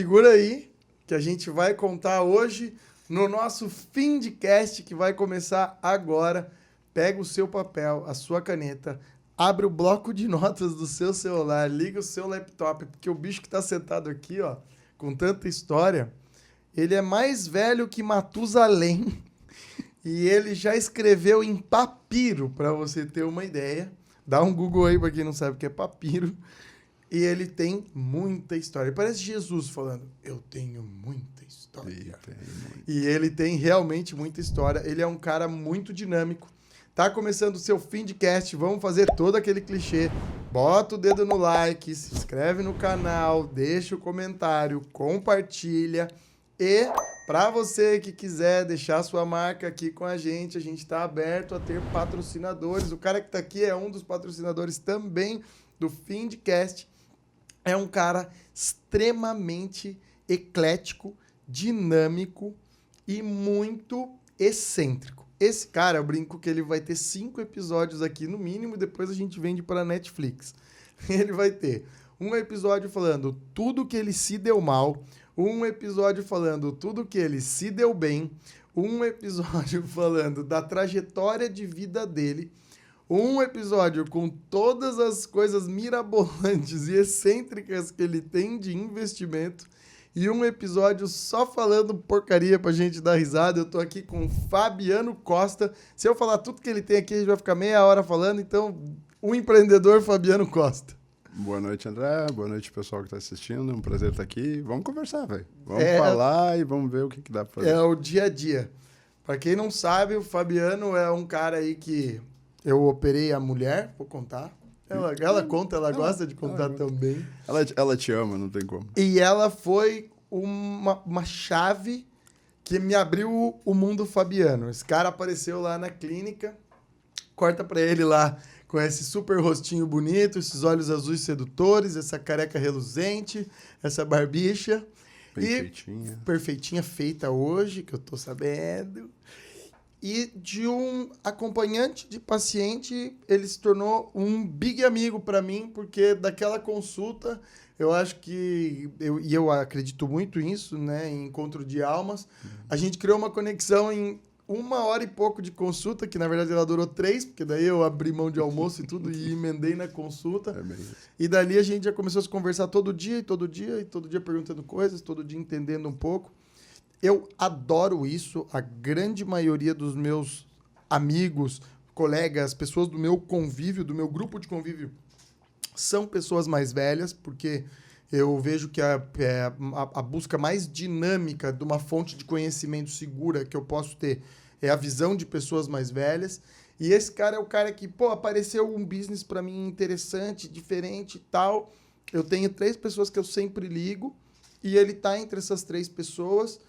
segura aí, que a gente vai contar hoje no nosso fim de cast, que vai começar agora. Pega o seu papel, a sua caneta, abre o bloco de notas do seu celular, liga o seu laptop, porque o bicho que tá sentado aqui, ó, com tanta história, ele é mais velho que Matusalém e ele já escreveu em papiro, para você ter uma ideia. Dá um Google aí para quem não sabe o que é papiro. E ele tem muita história. Parece Jesus falando, eu tenho muita história. E ele tem realmente muita história. Ele é um cara muito dinâmico. Tá começando o seu fim de cast, vamos fazer todo aquele clichê. Bota o dedo no like, se inscreve no canal, deixa o comentário, compartilha. E para você que quiser deixar sua marca aqui com a gente está aberto a ter patrocinadores. O cara que está aqui é um dos patrocinadores também do fim de cast. É um cara extremamente eclético, dinâmico e muito excêntrico. Esse cara, eu brinco que ele vai ter 5 episódios aqui no mínimo e depois a gente vende para a Netflix. Ele vai ter um episódio falando tudo que ele se deu mal, um episódio falando tudo que ele se deu bem, um episódio falando da trajetória de vida dele, um episódio com todas as coisas mirabolantes e excêntricas que ele tem de investimento e um episódio só falando porcaria pra gente dar risada. Eu tô aqui com o Fabiano Costa. Se eu falar tudo que ele tem aqui, a gente vai ficar meia hora falando. Então, o empreendedor Fabiano Costa. Boa noite, André. Boa noite, pessoal que está assistindo. É um prazer estar aqui. Vamos conversar, velho. Vamos falar e vamos ver o que dá pra fazer. É o dia a dia. Pra quem não sabe, o Fabiano é um cara aí que eu operei a mulher, vou contar. Ela conta, ela gosta de contar também. Ela te ama, não tem como. E ela foi uma chave que me abriu o mundo Fabiano. Esse cara apareceu lá na clínica, corta pra ele lá com esse super rostinho bonito, esses olhos azuis sedutores, essa careca reluzente, essa barbicha. Perfeitinha. E perfeitinha, feita hoje, que eu tô sabendo. E de um acompanhante de paciente, ele se tornou um big amigo para mim, porque daquela consulta, eu acho que, eu acredito muito nisso, né, em encontro de almas, a gente criou uma conexão em 1 hora e pouco de consulta, que na verdade ela durou 3, porque daí eu abri mão de almoço e tudo e emendei na consulta. É bem isso. E dali a gente já começou a se conversar todo dia perguntando coisas, todo dia entendendo um pouco. Eu adoro isso. A grande maioria dos meus amigos, colegas, pessoas do meu convívio, do meu grupo de convívio, são pessoas mais velhas, porque eu vejo que a busca mais dinâmica de uma fonte de conhecimento segura que eu posso ter é a visão de pessoas mais velhas. E esse cara é o cara que, apareceu um business para mim interessante, diferente e tal. Eu tenho 3 pessoas que eu sempre ligo e ele tá entre essas 3 pessoas.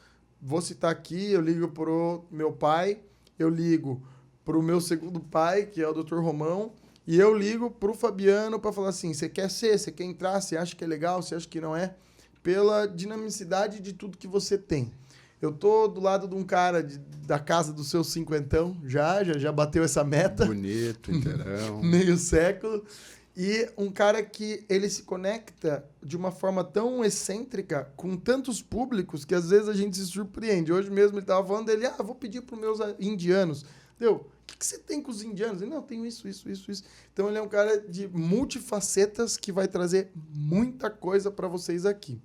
Vou citar aqui, eu ligo pro meu pai, eu ligo pro meu segundo pai, que é o Dr. Romão, e eu ligo pro Fabiano para falar assim, você quer entrar, você acha que é legal, você acha que não é? Pela dinamicidade de tudo que você tem. Eu tô do lado de um cara da casa dos seus 50, já bateu essa meta. Bonito, inteirão. Meio século. E um cara que ele se conecta de uma forma tão excêntrica com tantos públicos que às vezes a gente se surpreende. Hoje mesmo ele estava falando dele, vou pedir para os meus indianos. O que você tem com os indianos? Ele, não, tenho isso. Então ele é um cara de multifacetas que vai trazer muita coisa para vocês aqui.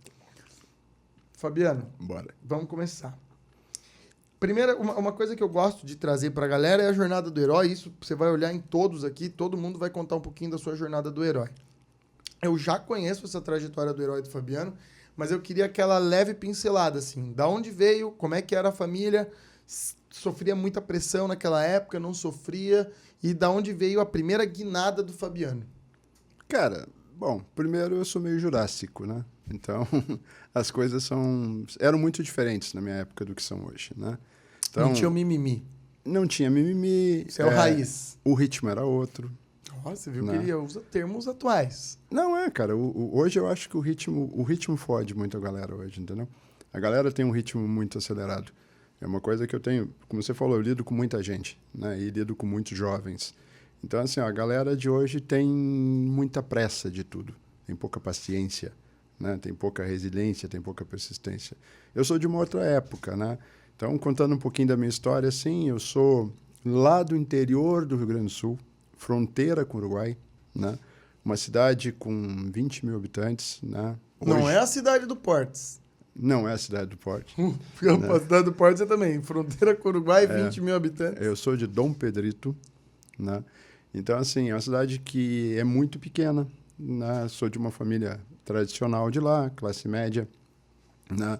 Fabiano, Bora. Vamos começar. Primeiro, uma coisa que eu gosto de trazer para a galera é a jornada do herói. Isso você vai olhar em todos aqui, todo mundo vai contar um pouquinho da sua jornada do herói. Eu já conheço essa trajetória do herói do Fabiano, mas eu queria aquela leve pincelada, assim. Da onde veio, como é que era a família, sofria muita pressão naquela época, não sofria, e da onde veio a primeira guinada do Fabiano? Cara, bom, primeiro eu sou meio jurássico, né? Então, as coisas eram muito diferentes na minha época do que são hoje, né? Então, não tinha o mimimi. Não tinha mimimi. Isso é o raiz. O ritmo era outro. Nossa, você viu que ele usa termos atuais. Não, cara. Hoje eu acho que o ritmo fode muito a galera hoje, entendeu? A galera tem um ritmo muito acelerado. É uma coisa que eu tenho, como você falou, eu lido com muita gente, né? E lido com muitos jovens. Então, assim, a galera de hoje tem muita pressa de tudo. Tem pouca paciência, né? Tem pouca resiliência, tem pouca persistência. Eu sou de uma outra época, né? Então, contando um pouquinho da minha história, assim, eu sou lá do interior do Rio Grande do Sul, fronteira com o Uruguai, né? Uma cidade com 20 mil habitantes, né? Não é a cidade do Portes. Não é a cidade do Porto. A cidade do Portes é também. Fronteira com o Uruguai, 20 mil habitantes. Eu sou de Dom Pedrito, né? Então, assim, é uma cidade que é muito pequena, né? Sou de uma família tradicional de lá, classe média, né?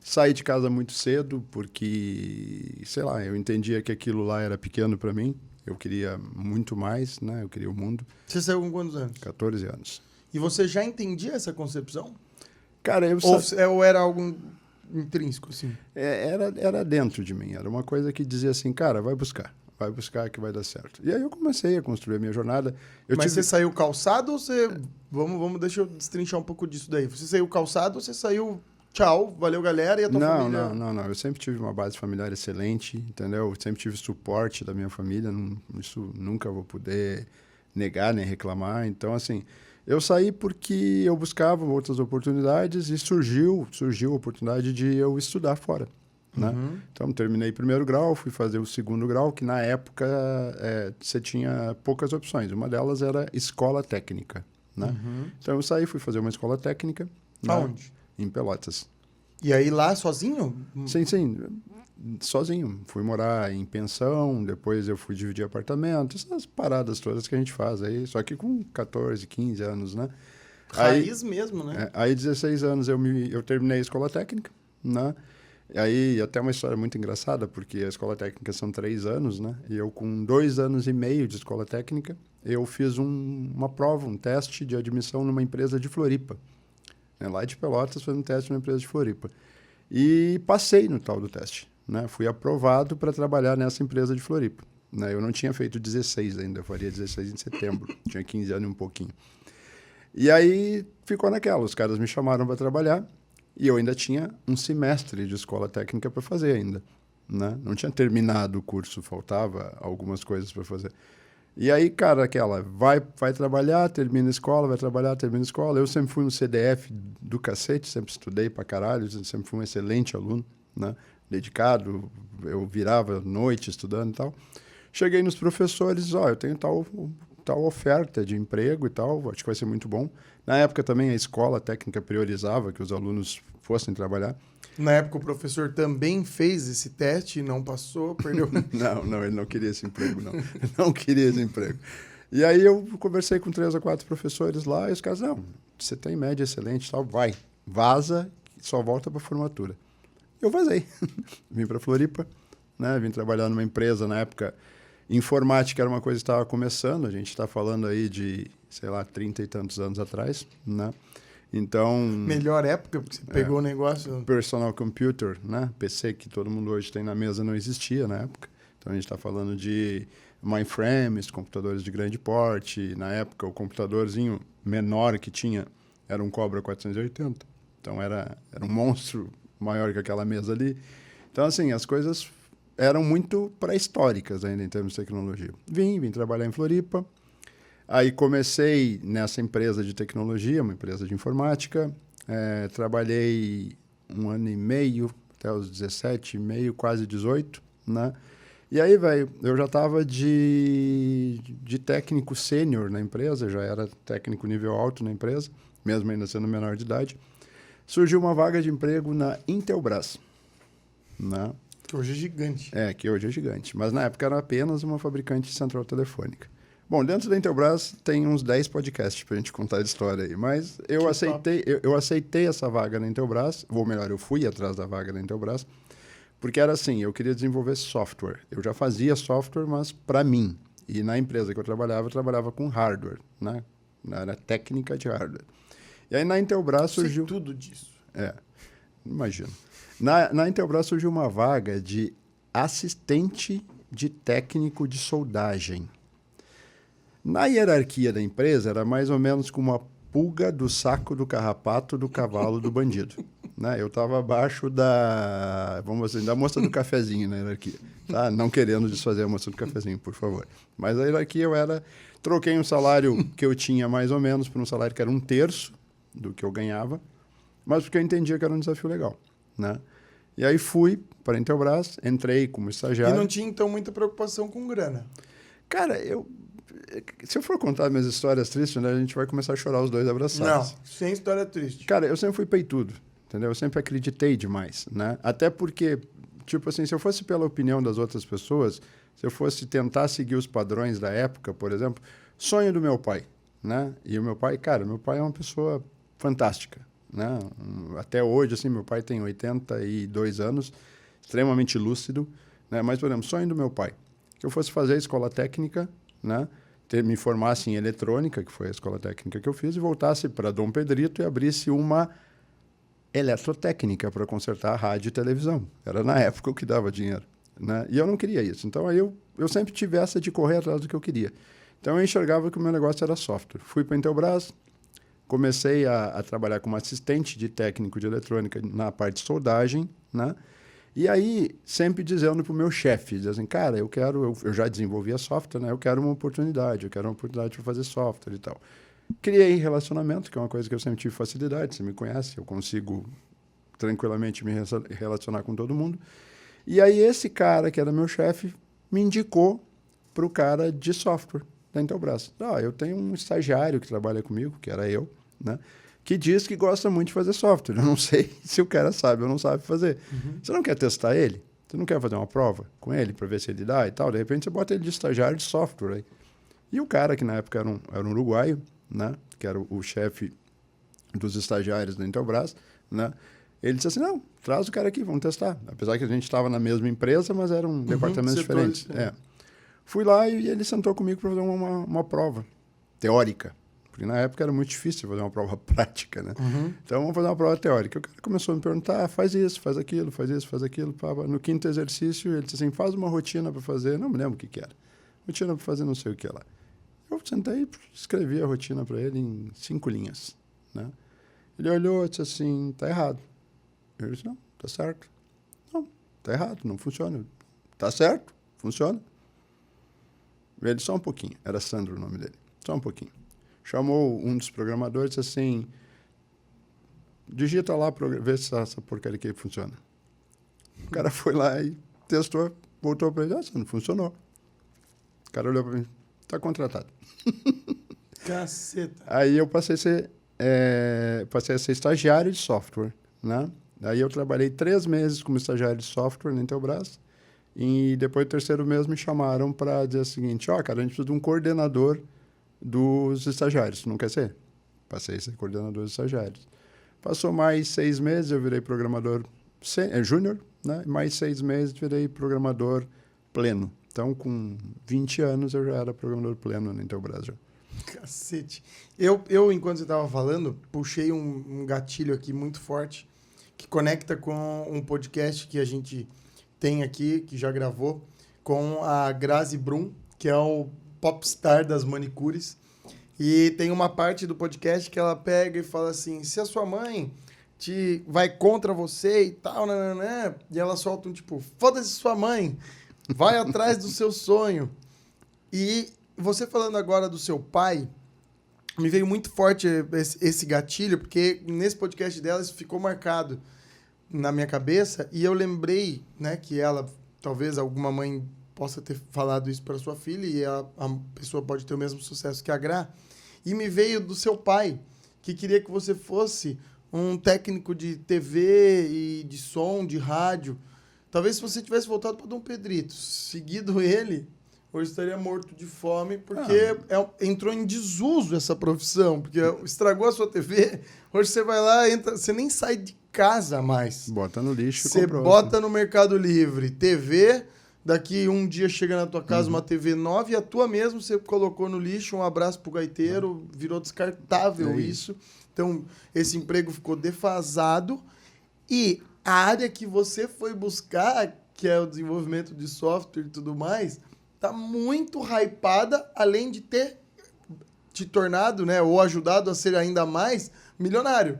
Saí de casa muito cedo porque, sei lá, eu entendia que aquilo lá era pequeno para mim. Eu queria muito mais, né? Eu queria o mundo. Você saiu com quantos anos? 14 anos. E você já entendia essa concepção? Cara, eu Ou era algo intrínseco, assim? era dentro de mim. Era uma coisa que dizia assim, cara, vai buscar que vai dar certo. E aí eu comecei a construir a minha jornada. Você saiu calçado ou você... Deixa eu destrinchar um pouco disso daí. Você saiu calçado ou você saiu... Tchau, valeu galera e a tua família? Não. Eu sempre tive uma base familiar excelente, entendeu? Eu sempre tive suporte da minha família. Isso nunca vou poder negar nem reclamar. Então, assim, eu saí porque eu buscava outras oportunidades e surgiu a oportunidade de eu estudar fora. Né? Então, terminei o primeiro grau, fui fazer o segundo grau, que na época você tinha poucas opções. Uma delas era escola técnica. Né? Então, eu saí, fui fazer uma escola técnica. Aonde? Né? Em Pelotas. E aí lá sozinho? Sim, sozinho. Fui morar em pensão, depois eu fui dividir apartamento, essas paradas todas que a gente faz aí, só que com 14, 15 anos, né? Raiz mesmo, né? Aí, 16 anos, eu terminei a escola técnica, né? E aí, até uma história muito engraçada, porque a escola técnica são 3 anos, né? E eu, com 2 anos e meio de escola técnica, eu fiz uma prova, um teste de admissão numa empresa de Floripa. Lá de Pelotas, fazendo um teste numa empresa de Floripa. E passei no tal do teste. Né? Fui aprovado para trabalhar nessa empresa de Floripa. Né? Eu não tinha feito 16 ainda, eu faria 16 em setembro. Tinha 15 anos e um pouquinho. E aí ficou naquela. Os caras me chamaram para trabalhar e eu ainda tinha um semestre de escola técnica para fazer ainda. Né? Não tinha terminado o curso, faltava algumas coisas para fazer. E aí, cara, vai trabalhar, termina a escola, vai trabalhar, termina a escola. Eu sempre fui um CDF do cacete, sempre estudei pra caralho, sempre fui um excelente aluno, né? Dedicado, eu virava noite estudando e tal. Cheguei nos professores, eu tenho tal oferta de emprego e tal, acho que vai ser muito bom. Na época também a escola técnica priorizava que os alunos fossem trabalhar. Na época o professor também fez esse teste e não passou, perdeu. Não, ele não queria esse emprego, não. Ele não queria esse emprego. E aí eu conversei com 3 ou 4 professores lá e os caras, não, você tem média excelente, tal, vai, vaza, só volta para formatura. Eu vazei. Vim para Floripa, né? Vim trabalhar numa empresa, na época, informática era uma coisa que estava começando, a gente está falando aí de, sei lá, 30 e tantos anos atrás, né? Então... Melhor época, porque você pegou o negócio... Personal computer, né? PC que todo mundo hoje tem na mesa não existia na época. Então, a gente está falando de mainframes, computadores de grande porte. Na época, o computadorzinho menor que tinha era um Cobra 480. Então, era um monstro maior que aquela mesa ali. Então, assim, as coisas eram muito pré-históricas ainda em termos de tecnologia. Vim trabalhar em Floripa. Aí comecei nessa empresa de tecnologia, uma empresa de informática. Trabalhei 1 ano e meio, até os 17 e meio, quase 18, né? E aí, velho, eu já estava de técnico sênior na empresa, já era técnico nível alto na empresa, mesmo ainda sendo menor de idade. Surgiu uma vaga de emprego na Intelbras, né? Que hoje é gigante. Que hoje é gigante. Mas na época era apenas uma fabricante de central telefônica. Bom, dentro da Intelbras tem uns 10 podcasts para a gente contar a história aí. Mas eu aceitei essa vaga na Intelbras, ou melhor, eu fui atrás da vaga na Intelbras, porque era assim, eu queria desenvolver software. Eu já fazia software, mas para mim. E na empresa que eu trabalhava com hardware, né? Na área técnica de hardware. E aí na Intelbras surgiu... Sei tudo disso. Imagino. Na Intelbras surgiu uma vaga de assistente de técnico de soldagem. Na hierarquia da empresa, era mais ou menos como a pulga do saco do carrapato do cavalo do bandido. Né? Eu estava abaixo da moça do cafezinho na hierarquia. Tá? Não querendo desfazer a moça do cafezinho, por favor. Mas a hierarquia troquei um salário que eu tinha mais ou menos por um salário que era 1/3 do que eu ganhava. mas porque eu entendia que era um desafio legal, né? E aí fui para a Intelbras, entrei como estagiário. E não tinha, então, muita preocupação com grana? Cara, se eu for contar minhas histórias tristes, né, a gente vai começar a chorar os dois abraçados. Não, sem história triste. Cara, eu sempre fui peitudo, entendeu? Eu sempre acreditei demais, né? Até porque, tipo assim, se eu fosse pela opinião das outras pessoas, se eu fosse tentar seguir os padrões da época, por exemplo, sonho do meu pai, né? E o meu pai, cara, meu pai é uma pessoa fantástica, né? Até hoje, assim, meu pai tem 82 anos, extremamente lúcido, né? Mas, por exemplo, sonho do meu pai, que eu fosse fazer a escola técnica, né? Me formasse em eletrônica, que foi a escola técnica que eu fiz, e voltasse para Dom Pedrito e abrisse uma eletrotécnica para consertar rádio e televisão. Era na época o que dava dinheiro, né? E eu não queria isso. Então, aí eu sempre tive essa de correr atrás do que eu queria. Então, eu enxergava que o meu negócio era software. Fui para a Intelbras, comecei a trabalhar como assistente de técnico de eletrônica na parte de soldagem, né? E aí, sempre dizendo para o meu chefe, dizendo assim, cara, eu já desenvolvia software, né? Eu quero uma oportunidade para fazer software e tal. Criei relacionamento, que é uma coisa que eu sempre tive facilidade, você me conhece, eu consigo tranquilamente me relacionar com todo mundo. E aí, esse cara, que era meu chefe, me indicou para o cara de software da Intelbras. Eu tenho um estagiário que trabalha comigo, que era eu, né? Que diz que gosta muito de fazer software. Eu não sei se o cara sabe ou não sabe fazer. Você não quer testar ele? Você não quer fazer uma prova com ele para ver se ele dá e tal? De repente, você bota ele de estagiário de software aí. E o cara, que na época era um uruguaio, né? Que era o chefe dos estagiários da Intelbras, né? Ele disse assim, não, traz o cara aqui, vamos testar. Apesar que a gente estava na mesma empresa, mas eram departamentos diferentes. Fui lá e ele sentou comigo para fazer uma prova teórica. Porque na época era muito difícil fazer uma prova prática, né? Então, vamos fazer uma prova teórica. O cara começou a me perguntar, faz isso, faz aquilo, faz isso, faz aquilo. No quinto exercício, ele disse assim, faz uma rotina para fazer. Não me lembro o que era. Rotina para fazer não sei o que lá. Eu sentei e escrevi a rotina para ele em 5 linhas, né? Ele olhou e disse assim, tá errado. Eu disse, não, tá certo. Não, tá errado, não funciona. Tá certo, funciona. Ele, só um pouquinho. Era Sandro o nome dele. Só um pouquinho. Chamou um dos programadores e disse assim, digita lá para ver se essa porcaria aqui funciona. O cara foi lá e testou, voltou para ele, não funcionou. O cara olhou para mim, tá contratado. Caceta. Aí eu passei a ser estagiário de software, né? Aí eu trabalhei 3 meses como estagiário de software na Intelbras e depois do 3º mês me chamaram para dizer o seguinte, cara, a gente precisa de um coordenador dos estagiários, não quer ser? Passei a ser coordenador dos estagiários. Passou mais 6 meses, eu virei programador júnior, né? Mais 6 meses virei programador pleno. Então, com 20 anos, eu já era programador pleno na Intelbras. Já. Cacete. Eu, enquanto você estava falando, puxei um gatilho aqui muito forte que conecta com um podcast que a gente tem aqui, que já gravou, com a Grazi Brum, que é o popstar das manicures. E tem uma parte do podcast que ela pega e fala assim, se a sua mãe vai contra você e tal, né? E ela solta um tipo, foda-se sua mãe, vai atrás do seu sonho. E você falando agora do seu pai, me veio muito forte esse gatilho, porque nesse podcast dela isso ficou marcado na minha cabeça, e eu lembrei, né, que ela, talvez alguma mãe possa ter falado isso para sua filha, e a pessoa pode ter o mesmo sucesso que a Gra, e me veio do seu pai, que queria que você fosse um técnico de TV e de som, de rádio. Talvez se você tivesse voltado para Dom Pedrito, seguido ele, hoje estaria morto de fome, porque entrou em desuso essa profissão, porque estragou a sua TV, hoje você vai lá, você nem sai de casa mais. Bota no lixo. Você bota no Mercado Livre, TV, daqui um dia chega na tua casa uma TV nova e a tua mesmo você colocou no lixo, um abraço pro gaiteiro, virou descartável isso. Então, esse emprego ficou defasado e a área que você foi buscar, que é o desenvolvimento de software e tudo mais, tá muito hypada, além de ter te tornado, né, ou ajudado a ser ainda mais milionário.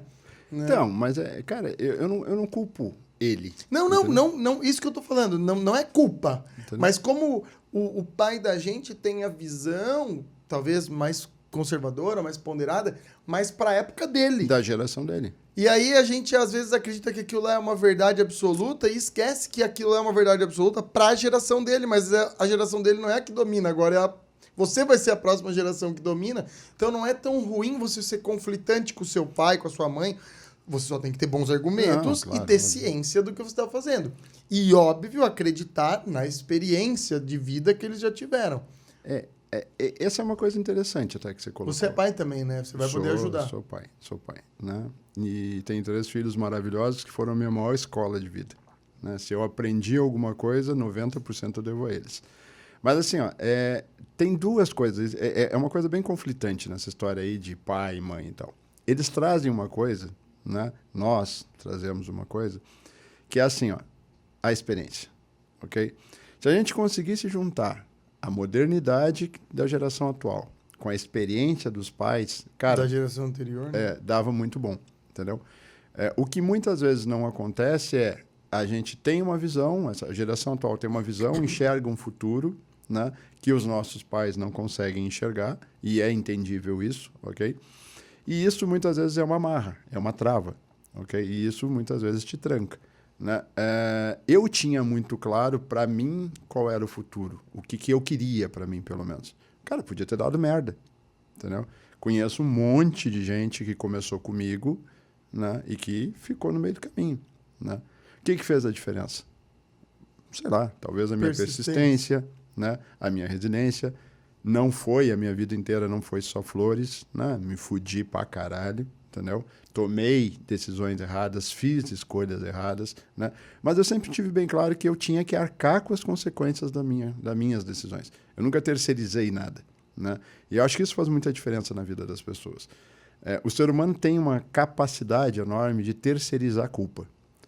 Né? Então, mas, cara, eu não culpo ele. Não, isso que eu tô falando, não é culpa. Entendeu? Mas como o pai da gente tem a visão, talvez mais conservadora, mais ponderada, mas para a época dele. Da geração dele. E aí a gente às vezes acredita que aquilo lá é uma verdade absoluta e esquece que aquilo é uma verdade absoluta para a geração dele, mas a geração dele não é a que domina, agora você vai ser a próxima geração que domina. Então não é tão ruim você ser conflitante com o seu pai, com a sua mãe. Você só tem que ter bons argumentos e ter ciência do que você está fazendo. E, óbvio, acreditar na experiência de vida que eles já tiveram. Essa é uma coisa interessante até que você colocou. Você é pai também, né? Você vai poder ajudar. Sou pai, né? E tenho 3 filhos maravilhosos que foram a minha maior escola de vida. Né? Se eu aprendi alguma coisa, 90% eu devo a eles. Mas assim, ó, tem 2 coisas. É uma coisa bem conflitante nessa história aí de pai, mãe e tal. Eles trazem uma coisa, né? Nós trazemos uma coisa que é assim, ó, a experiência, ok? Se a gente conseguisse juntar a modernidade da geração atual com a experiência dos pais, cara... Da geração anterior, né? Dava muito bom, entendeu? O que muitas vezes não acontece é a gente tem uma visão, essa geração atual tem uma visão, enxerga um futuro, né, que os nossos pais não conseguem enxergar, e é entendível isso, ok? E isso muitas vezes é uma amarra, é uma trava, ok? E isso muitas vezes te tranca. Né? Eu tinha muito claro para mim qual era o futuro, o que eu queria para mim, pelo menos. Cara, podia ter dado merda, entendeu? Conheço um monte de gente que começou comigo, né, e que ficou no meio do caminho, né? O que fez a diferença? Sei lá, talvez a minha persistência, né, a minha resiliência. Não foi, a minha vida inteira não foi só flores, né? Me fudi pra caralho, entendeu? Tomei decisões erradas, fiz escolhas erradas, né? Mas eu sempre tive bem claro que eu tinha que arcar com as consequências das minhas decisões. Eu nunca terceirizei nada, né? E eu acho que isso faz muita diferença na vida das pessoas. O ser humano tem uma capacidade enorme de terceirizar a culpa.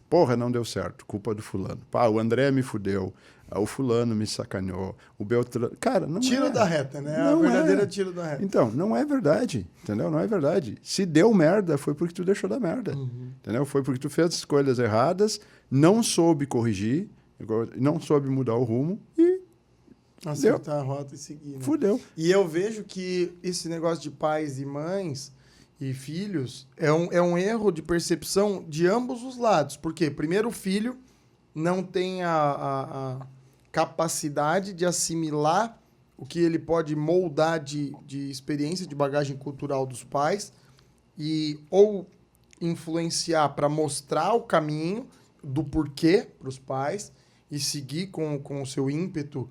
Porra, não deu certo, culpa do fulano. Pá, o André me fudeu, o fulano me sacaneou, o Beltrano... Cara, não tiro da reta, né? Não, a verdadeira tiro da reta. Então, não é verdade, entendeu? Não é verdade. Se deu merda, foi porque tu deixou dar merda, entendeu? Foi porque tu fez escolhas erradas, não soube corrigir, não soube mudar o rumo e... Acertar a rota e seguir, né? Fudeu. E eu vejo que esse negócio de pais e mães e filhos é um erro de percepção de ambos os lados. Porque, primeiro, o filho não tem a capacidade de assimilar o que ele pode moldar de experiência, de bagagem cultural dos pais, e ou influenciar para mostrar o caminho do porquê para os pais e seguir com o seu ímpeto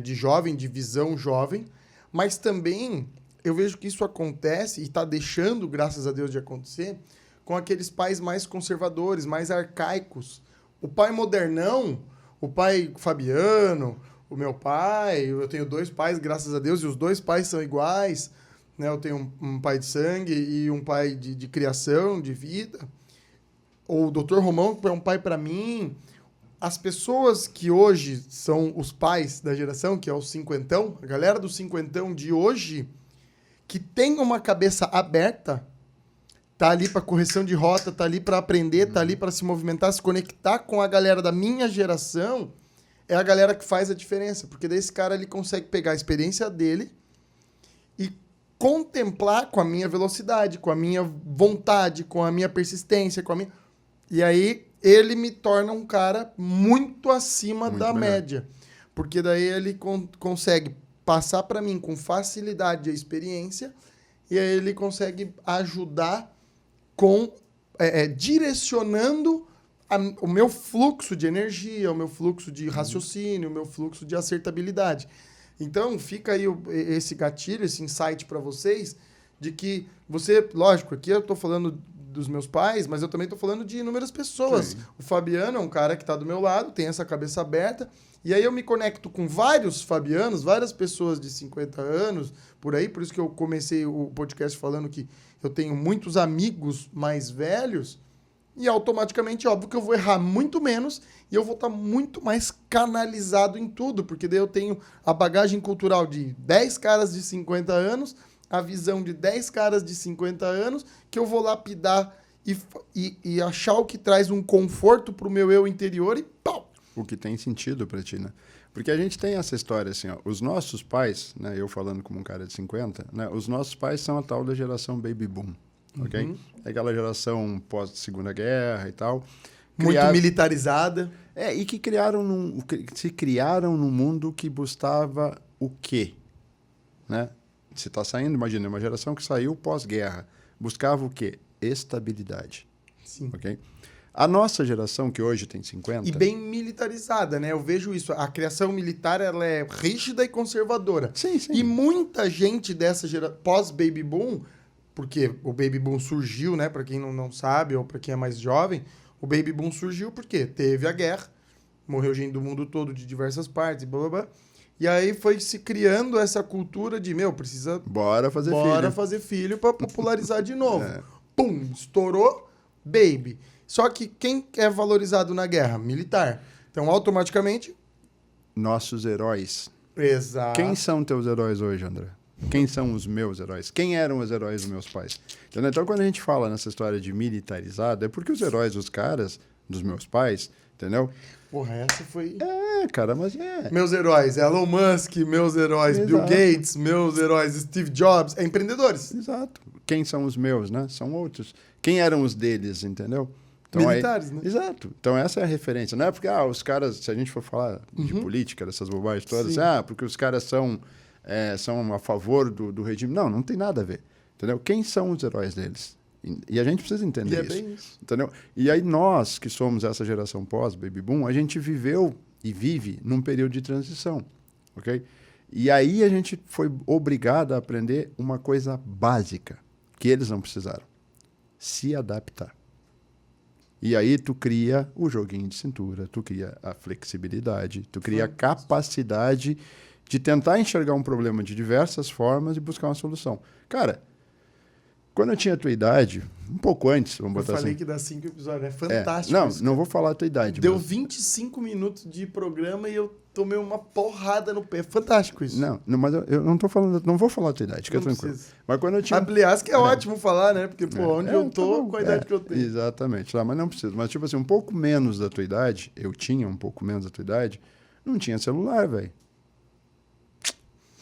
de jovem, de visão jovem. Mas também eu vejo que isso acontece, e está deixando, graças a Deus, de acontecer, com aqueles pais mais conservadores, mais arcaicos. O pai modernão, o pai Fabiano, o meu pai, eu tenho 2 pais, graças a Deus, e os 2 pais são iguais, né? Eu tenho um pai de sangue e um pai de criação, de vida. Ou o Dr. Romão, que é um pai para mim. As pessoas que hoje são os pais da geração, que é o cinquentão, a galera do cinquentão de hoje, que tem uma cabeça aberta, tá ali para correção de rota, tá ali para aprender, tá ali para se movimentar, se conectar com a galera da minha geração, é a galera que faz a diferença. Porque daí esse cara ele consegue pegar a experiência dele e contemplar com a minha velocidade, com a minha vontade, com a minha persistência, com a minha... E aí ele me torna um cara muito acima da média. Porque daí ele consegue passar para mim com facilidade a experiência, e aí ele consegue ajudar com direcionando o meu fluxo de energia, o meu fluxo de raciocínio, o meu fluxo de acertabilidade. Então, fica aí esse gatilho, esse insight para vocês, de que você, lógico, aqui eu estou falando dos meus pais, mas eu também estou falando de inúmeras pessoas. Sim. O Fabiano é um cara que está do meu lado, tem essa cabeça aberta, e aí eu me conecto com vários Fabianos, várias pessoas de 50 anos, por aí, por isso que eu comecei o podcast falando que eu tenho muitos amigos mais velhos, e automaticamente, óbvio que eu vou errar muito menos, e eu vou estar muito mais canalizado em tudo, porque daí eu tenho a bagagem cultural de 10 caras de 50 anos, a visão de 10 caras de 50 anos, que eu vou lapidar e achar o que traz um conforto para o meu eu interior e pau! O que tem sentido para ti, né? Porque a gente tem essa história assim, ó, os nossos pais, né, eu falando como um cara de 50, né, os nossos pais são a tal da geração baby boom, ok? É aquela geração pós-Segunda Guerra e tal. Muito militarizada. E que se criaram num mundo que buscava o quê? Né? Se está saindo, imagina, uma geração que saiu pós-guerra, buscava o quê? Estabilidade. Sim. Okay? A nossa geração, que hoje tem 50... E bem militarizada, né? Eu vejo isso. A criação militar, ela é rígida e conservadora. Sim, sim. E muita gente dessa geração, pós-baby boom, porque o baby boom surgiu, né? Para quem não sabe, ou para quem é mais jovem, o baby boom surgiu porque teve a guerra, morreu gente do mundo todo de diversas partes, blá, blá, blá. E aí foi se criando essa cultura de, precisa... Bora fazer filho para popularizar de novo. Pum, estourou, baby. Só que quem é valorizado na guerra? Militar. Então, automaticamente... Nossos heróis. Exato. Quem são teus heróis hoje, André? Quem são os meus heróis? Quem eram os heróis dos meus pais? Entendeu? Então, quando a gente fala nessa história de militarizado, é porque os heróis dos caras, dos meus pais, entendeu? Porra, essa foi... cara, mas Meus heróis, Elon Musk, meus heróis, Bill Gates, meus heróis, Steve Jobs, empreendedores. Exato. Quem são os meus, né? São outros. Quem eram os deles, entendeu? Então, militares, né? Exato. Então, essa é a referência. Não é porque, os caras, se a gente for falar de política, dessas bobagens todas, porque os caras são a favor do regime. Não tem nada a ver. Entendeu? Quem são os heróis deles? E a gente precisa entender isso. Bem isso. Entendeu? E aí, nós, que somos essa geração pós-baby boom, a gente viveu e vive num período de transição. Ok? E aí, a gente foi obrigado a aprender uma coisa básica, que eles não precisaram. Se adaptar. E aí tu cria o joguinho de cintura, tu cria a flexibilidade, tu cria a capacidade de tentar enxergar um problema de diversas formas e buscar uma solução. Cara, quando eu tinha a tua idade, um pouco antes, vamos botar assim... Eu falei que dá 5 episódios, é fantástico. Não vou falar a tua idade. Deu 25 minutos de programa e eu tomei uma porrada no pé. É fantástico isso. Não, mas eu não tô falando, não vou falar a tua idade, fica tranquilo. Mas quando eu tinha... Aliás, que é ótimo falar, né? Porque, onde eu tô, com a idade que eu tenho. Exatamente, mas não precisa. Mas, tipo assim, um pouco menos da tua idade, eu tinha um pouco menos da tua idade, não tinha celular, velho.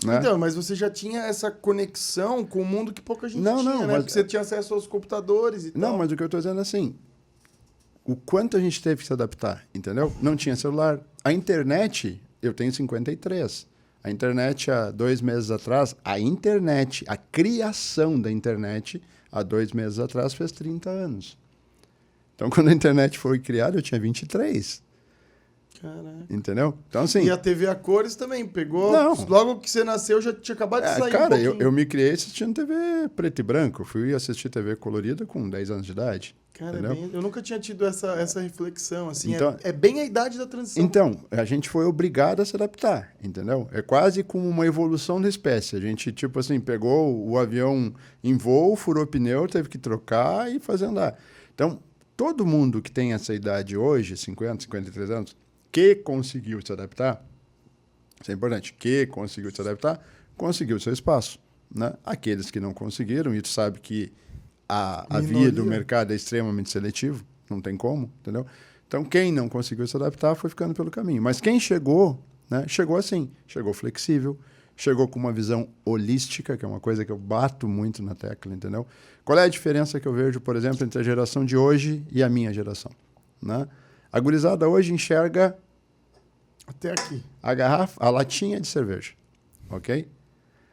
Né? Então, mas você já tinha essa conexão com o mundo que pouca gente tinha, né? Mas... Porque você tinha acesso aos computadores e tal. Não, mas o que eu tô dizendo é assim, o quanto a gente teve que se adaptar, entendeu? Não tinha celular. A internet, eu tenho 53. A internet, há 2 meses atrás, a criação da internet, há 2 meses atrás, fez 30 anos. Então, quando a internet foi criada, eu tinha 23. Caraca. Entendeu? Então, assim... E a TV a cores também, pegou... Não. Logo que você nasceu, já tinha acabado de sair cara, um pouquinho. eu me criei assistindo TV preto e branco. Fui assistir TV colorida com 10 anos de idade. Cara, entendeu? eu nunca tinha tido essa reflexão, assim. Então, é bem a idade da transição. Então, a gente foi obrigado a se adaptar, entendeu? É quase como uma evolução da espécie. A gente, tipo assim, pegou o avião em voo, furou pneu, teve que trocar e fazer andar. Então, todo mundo que tem essa idade hoje, 50, 53 anos, que conseguiu se adaptar, isso é importante, que conseguiu se adaptar, conseguiu o seu espaço. Né? Aqueles que não conseguiram, e tu sabe que a via do mercado é extremamente seletivo, não tem como, entendeu? Então, quem não conseguiu se adaptar foi ficando pelo caminho. Mas quem chegou, né, chegou assim, chegou flexível, chegou com uma visão holística, que é uma coisa que eu bato muito na tecla, entendeu? Qual é a diferença que eu vejo, por exemplo, entre a geração de hoje e a minha geração? Né? A gurizada hoje enxerga até aqui a garrafa, a latinha de cerveja, ok?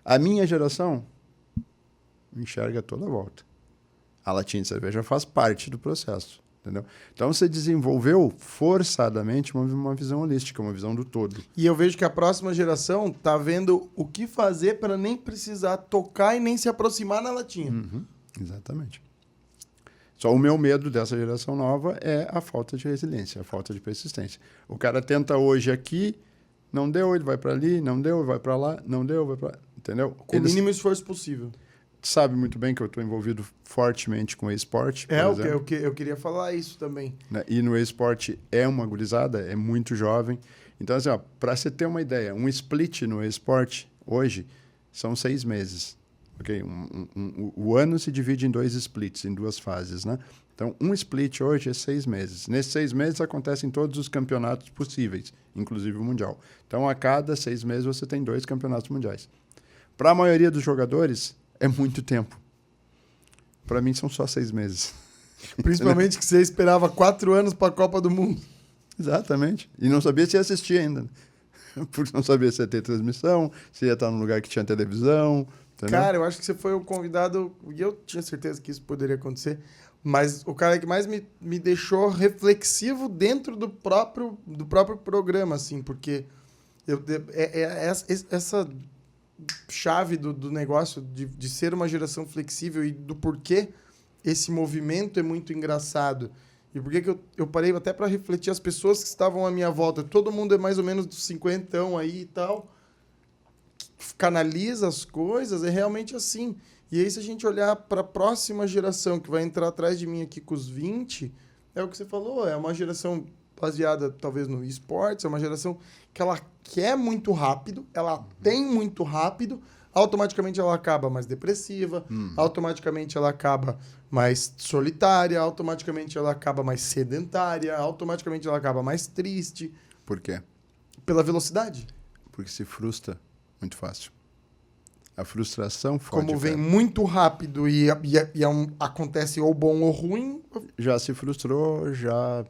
A minha geração enxerga toda a volta. A latinha de cerveja faz parte do processo, entendeu? Então você desenvolveu forçadamente uma visão holística, uma visão do todo. E eu vejo que a próxima geração tá vendo o que fazer para nem precisar tocar e nem se aproximar na latinha. Exatamente. Só o meu medo dessa geração nova é a falta de resiliência, a falta de persistência. O cara tenta hoje aqui, não deu, ele vai para ali, não deu, vai para lá, não deu, vai para lá, entendeu? Com o mínimo esforço possível. Sabe muito bem que eu estou envolvido fortemente com o esporte. Eu queria falar isso também. Né? E no esporte é uma gurizada, é muito jovem. Então, assim, para você ter uma ideia, um split no esporte hoje são 6 meses. Ok? O ano se divide em 2 splits, em 2 fases, né? Então, um split hoje é 6 meses. Nesses 6 meses acontecem todos os campeonatos possíveis, inclusive o Mundial. Então, a cada 6 meses você tem 2 campeonatos mundiais. Para a maioria dos jogadores, é muito tempo. Para mim, são só 6 meses. Principalmente que você esperava 4 anos para a Copa do Mundo. Exatamente. E não sabia se ia assistir ainda. Porque não sabia se ia ter transmissão, se ia estar num lugar que tinha televisão. Entendeu? Cara, eu acho que você foi o convidado, e eu tinha certeza que isso poderia acontecer, mas o cara que mais me deixou reflexivo dentro do próprio programa, assim, porque essa chave do negócio de ser uma geração flexível e do porquê esse movimento é muito engraçado. E por que eu parei até para refletir as pessoas que estavam à minha volta. Todo mundo é mais ou menos dos 50 aí e tal. Canaliza as coisas, é realmente assim. E aí, se a gente olhar para a próxima geração que vai entrar atrás de mim aqui com os 20, é o que você falou, é uma geração baseada talvez no esportes, é uma geração que ela quer muito rápido, ela tem muito rápido, automaticamente ela acaba mais depressiva, automaticamente ela acaba mais solitária, automaticamente ela acaba mais sedentária, automaticamente ela acaba mais triste. Por quê? Pela velocidade. Porque se frustra muito fácil. A frustração fode. Como vem muito rápido e acontece ou bom ou ruim. Já se frustrou, já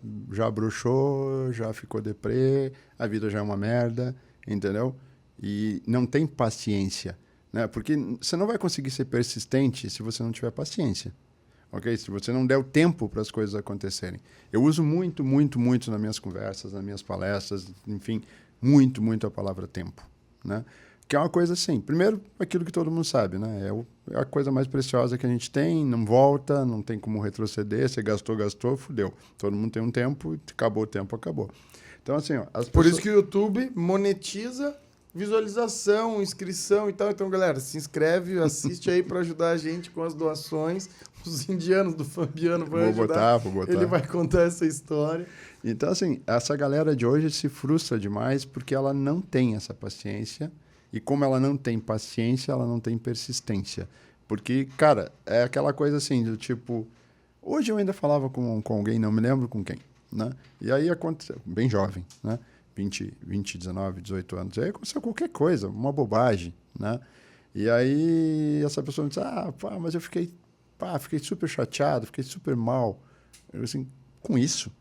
bruxou, já ficou deprê, a vida já é uma merda, entendeu? E não tem paciência, né? Porque você não vai conseguir ser persistente se você não tiver paciência, ok? Se você não der o tempo para as coisas acontecerem. Eu uso muito, muito, muito nas minhas conversas, nas minhas palestras, enfim, muito, muito a palavra tempo, né? Que é uma coisa assim, primeiro, aquilo que todo mundo sabe, né? É a coisa mais preciosa que a gente tem, não volta, não tem como retroceder, você gastou, fudeu. Todo mundo tem um tempo, acabou o tempo, acabou. Então, assim, ó, Por isso que o YouTube monetiza visualização, inscrição e tal. Então, galera, se inscreve, assiste aí para ajudar a gente com as doações. Os indianos do Fabiano vão ajudar. Vou botar. Ele vai contar essa história. Então, assim, essa galera de hoje se frustra demais porque ela não tem essa paciência. E como ela não tem paciência, ela não tem persistência. Porque, cara, é aquela coisa assim, do tipo... Hoje eu ainda falava com alguém, não me lembro com quem, né? E aí aconteceu, bem jovem, né? 20, 19, 18 anos. E aí aconteceu qualquer coisa, uma bobagem, né? E aí essa pessoa me disse, mas eu fiquei super chateado, fiquei super mal. Eu assim, com isso?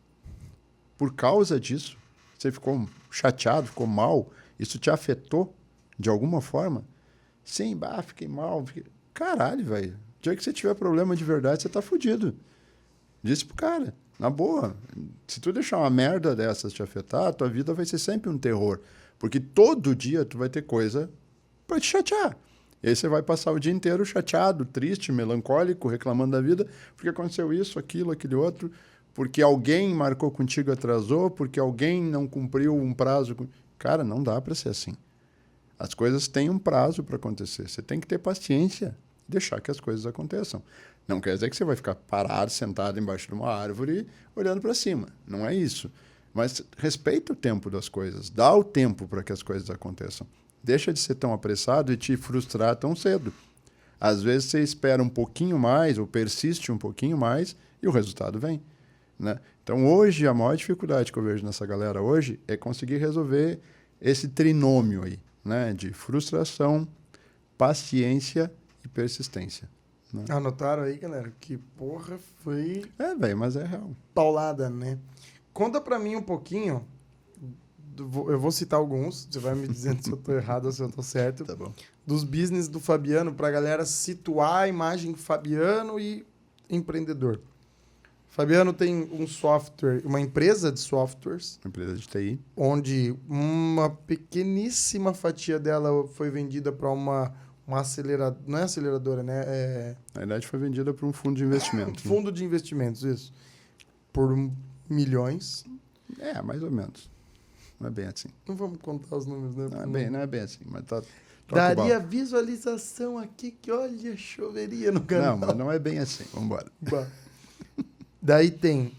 Por causa disso? Você ficou chateado, ficou mal? Isso te afetou? De alguma forma? Sim, fiquei mal. Caralho, velho. O dia que você tiver problema de verdade, você tá fudido. Disse pro cara, na boa. Se tu deixar uma merda dessas te afetar, tua vida vai ser sempre um terror. Porque todo dia tu vai ter coisa pra te chatear. E aí você vai passar o dia inteiro chateado, triste, melancólico, reclamando da vida, porque aconteceu isso, aquilo, aquele outro, porque alguém marcou contigo, atrasou, porque alguém não cumpriu um prazo. Cara, não dá pra ser assim. As coisas têm um prazo para acontecer. Você tem que ter paciência e deixar que as coisas aconteçam. Não quer dizer que você vai ficar parado, sentado embaixo de uma árvore, olhando para cima. Não é isso. Mas respeita o tempo das coisas. Dá o tempo para que as coisas aconteçam. Deixa de ser tão apressado e te frustrar tão cedo. Às vezes você espera um pouquinho mais ou persiste um pouquinho mais e o resultado vem, né? Então, hoje, a maior dificuldade que eu vejo nessa galera hoje é conseguir resolver esse trinômio aí, né, de frustração, paciência e persistência. Né? Anotaram aí, galera? Que porra foi... Velho, mas é real. Paulada, né? Conta pra mim um pouquinho, eu vou citar alguns, você vai me dizendo se eu tô errado ou se eu tô certo. Tá bom. Dos business do Fabiano, pra galera situar a imagem Fabiano e empreendedor. Fabiano tem um software, uma empresa de softwares. Uma empresa de TI. Onde uma pequeníssima fatia dela foi vendida para uma aceleradora. Não é aceleradora, né? Na verdade, foi vendida para um fundo de investimento. Fundo de investimentos, isso. Por milhões. Mais ou menos. Não é bem assim. Não vamos contar os números, né? Não é bem assim, mas tá... Daria visualização aqui que, olha, choveria no canal. Não, mas não é bem assim. Vamos embora. Daí tem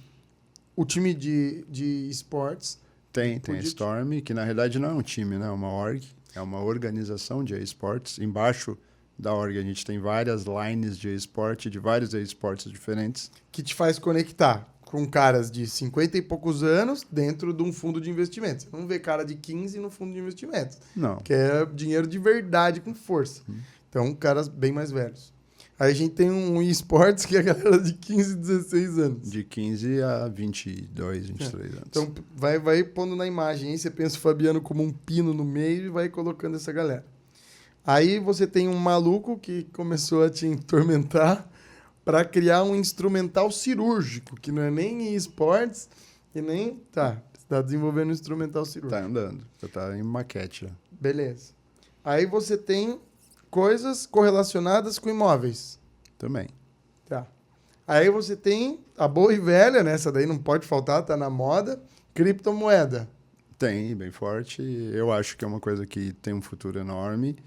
o time de esportes. Tem a Storm, que na realidade não é um time, né? É uma org, é uma organização de esportes. Embaixo da org a gente tem várias lines de esporte, de vários esportes diferentes. Que te faz conectar com caras de 50 e poucos anos dentro de um fundo de investimentos. Você não vê cara de 15 no fundo de investimentos. Não. Que é dinheiro de verdade com força. Então, caras bem mais velhos. Aí a gente tem um esportes que é a galera de 15, 16 anos. De 15 a 22, 23 anos. Então, vai pondo na imagem aí, você pensa o Fabiano como um pino no meio e vai colocando essa galera. Aí você tem um maluco que começou a te atormentar para criar um instrumental cirúrgico, que não é nem esportes e nem... Tá, você está desenvolvendo um instrumental cirúrgico. Tá andando, já tá em maquete já. Beleza. Aí você tem coisas correlacionadas com imóveis. Também. Tá. Aí você tem a boa e velha, né? Essa daí não pode faltar, tá na moda. Criptomoeda. Tem, bem forte. Eu acho que é uma coisa que tem um futuro enorme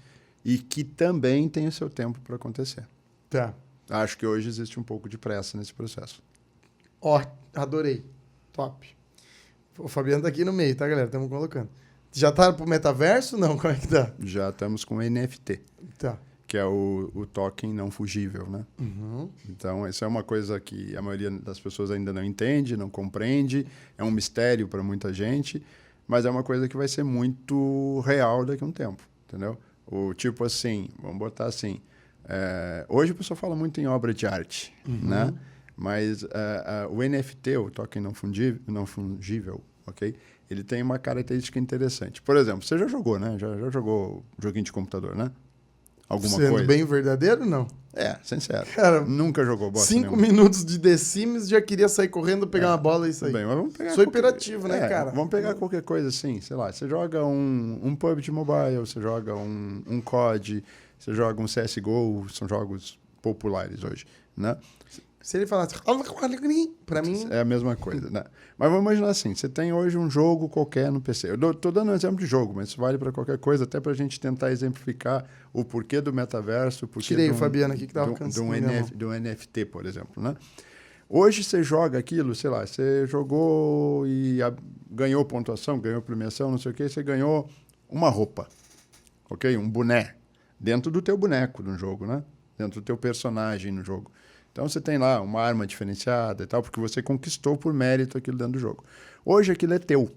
e que também tem o seu tempo para acontecer. Tá. Acho que hoje existe um pouco de pressa nesse processo. Ó, adorei. Top. O Fabiano tá aqui no meio, tá, galera? Estamos colocando. Já tá pro metaverso? Não, como é que tá? Já estamos com NFT, Tá. que é o token não fugível, né? Uhum. Então, isso é uma coisa que a maioria das pessoas ainda não entende, não compreende, é um mistério para muita gente, mas é uma coisa que vai ser muito real daqui a um tempo, entendeu? O tipo assim, vamos botar assim, hoje o pessoal fala muito em obra de arte, né? Mas o NFT, o token não fungível, ok? Ele tem uma característica interessante. Por exemplo, você já jogou, né? Já jogou joguinho de computador, né? Alguma Sendo coisa? bem verdadeiro, não? Sincero. Cara, Nunca jogou bosta 5 nenhuma. minutos de The Sims, já queria sair correndo, pegar uma bola e sair. Tudo bem, mas vamos pegar Sou hiperativo, né, cara? Vamos pegar qualquer coisa assim, sei lá. Você joga um PUBG Mobile, você joga um COD, você joga um CSGO, são jogos populares hoje, né? Se ele falasse, pra mim... É a mesma coisa, né? Mas vamos imaginar assim, você tem hoje um jogo qualquer no PC. Eu tô dando um exemplo de jogo, mas isso vale para qualquer coisa, até para a gente tentar exemplificar o porquê do metaverso, o porquê Tirei o Fabiano aqui que tava cansado. do NFT, por exemplo, né? Hoje você joga aquilo, sei lá, você jogou e ganhou pontuação, ganhou premiação, não sei o quê, você ganhou uma roupa, ok? Um boné, dentro do teu boneco no jogo, né? Dentro do teu personagem no jogo. Então, você tem lá uma arma diferenciada e tal, porque você conquistou por mérito aquilo dentro do jogo. Hoje, aquilo é teu.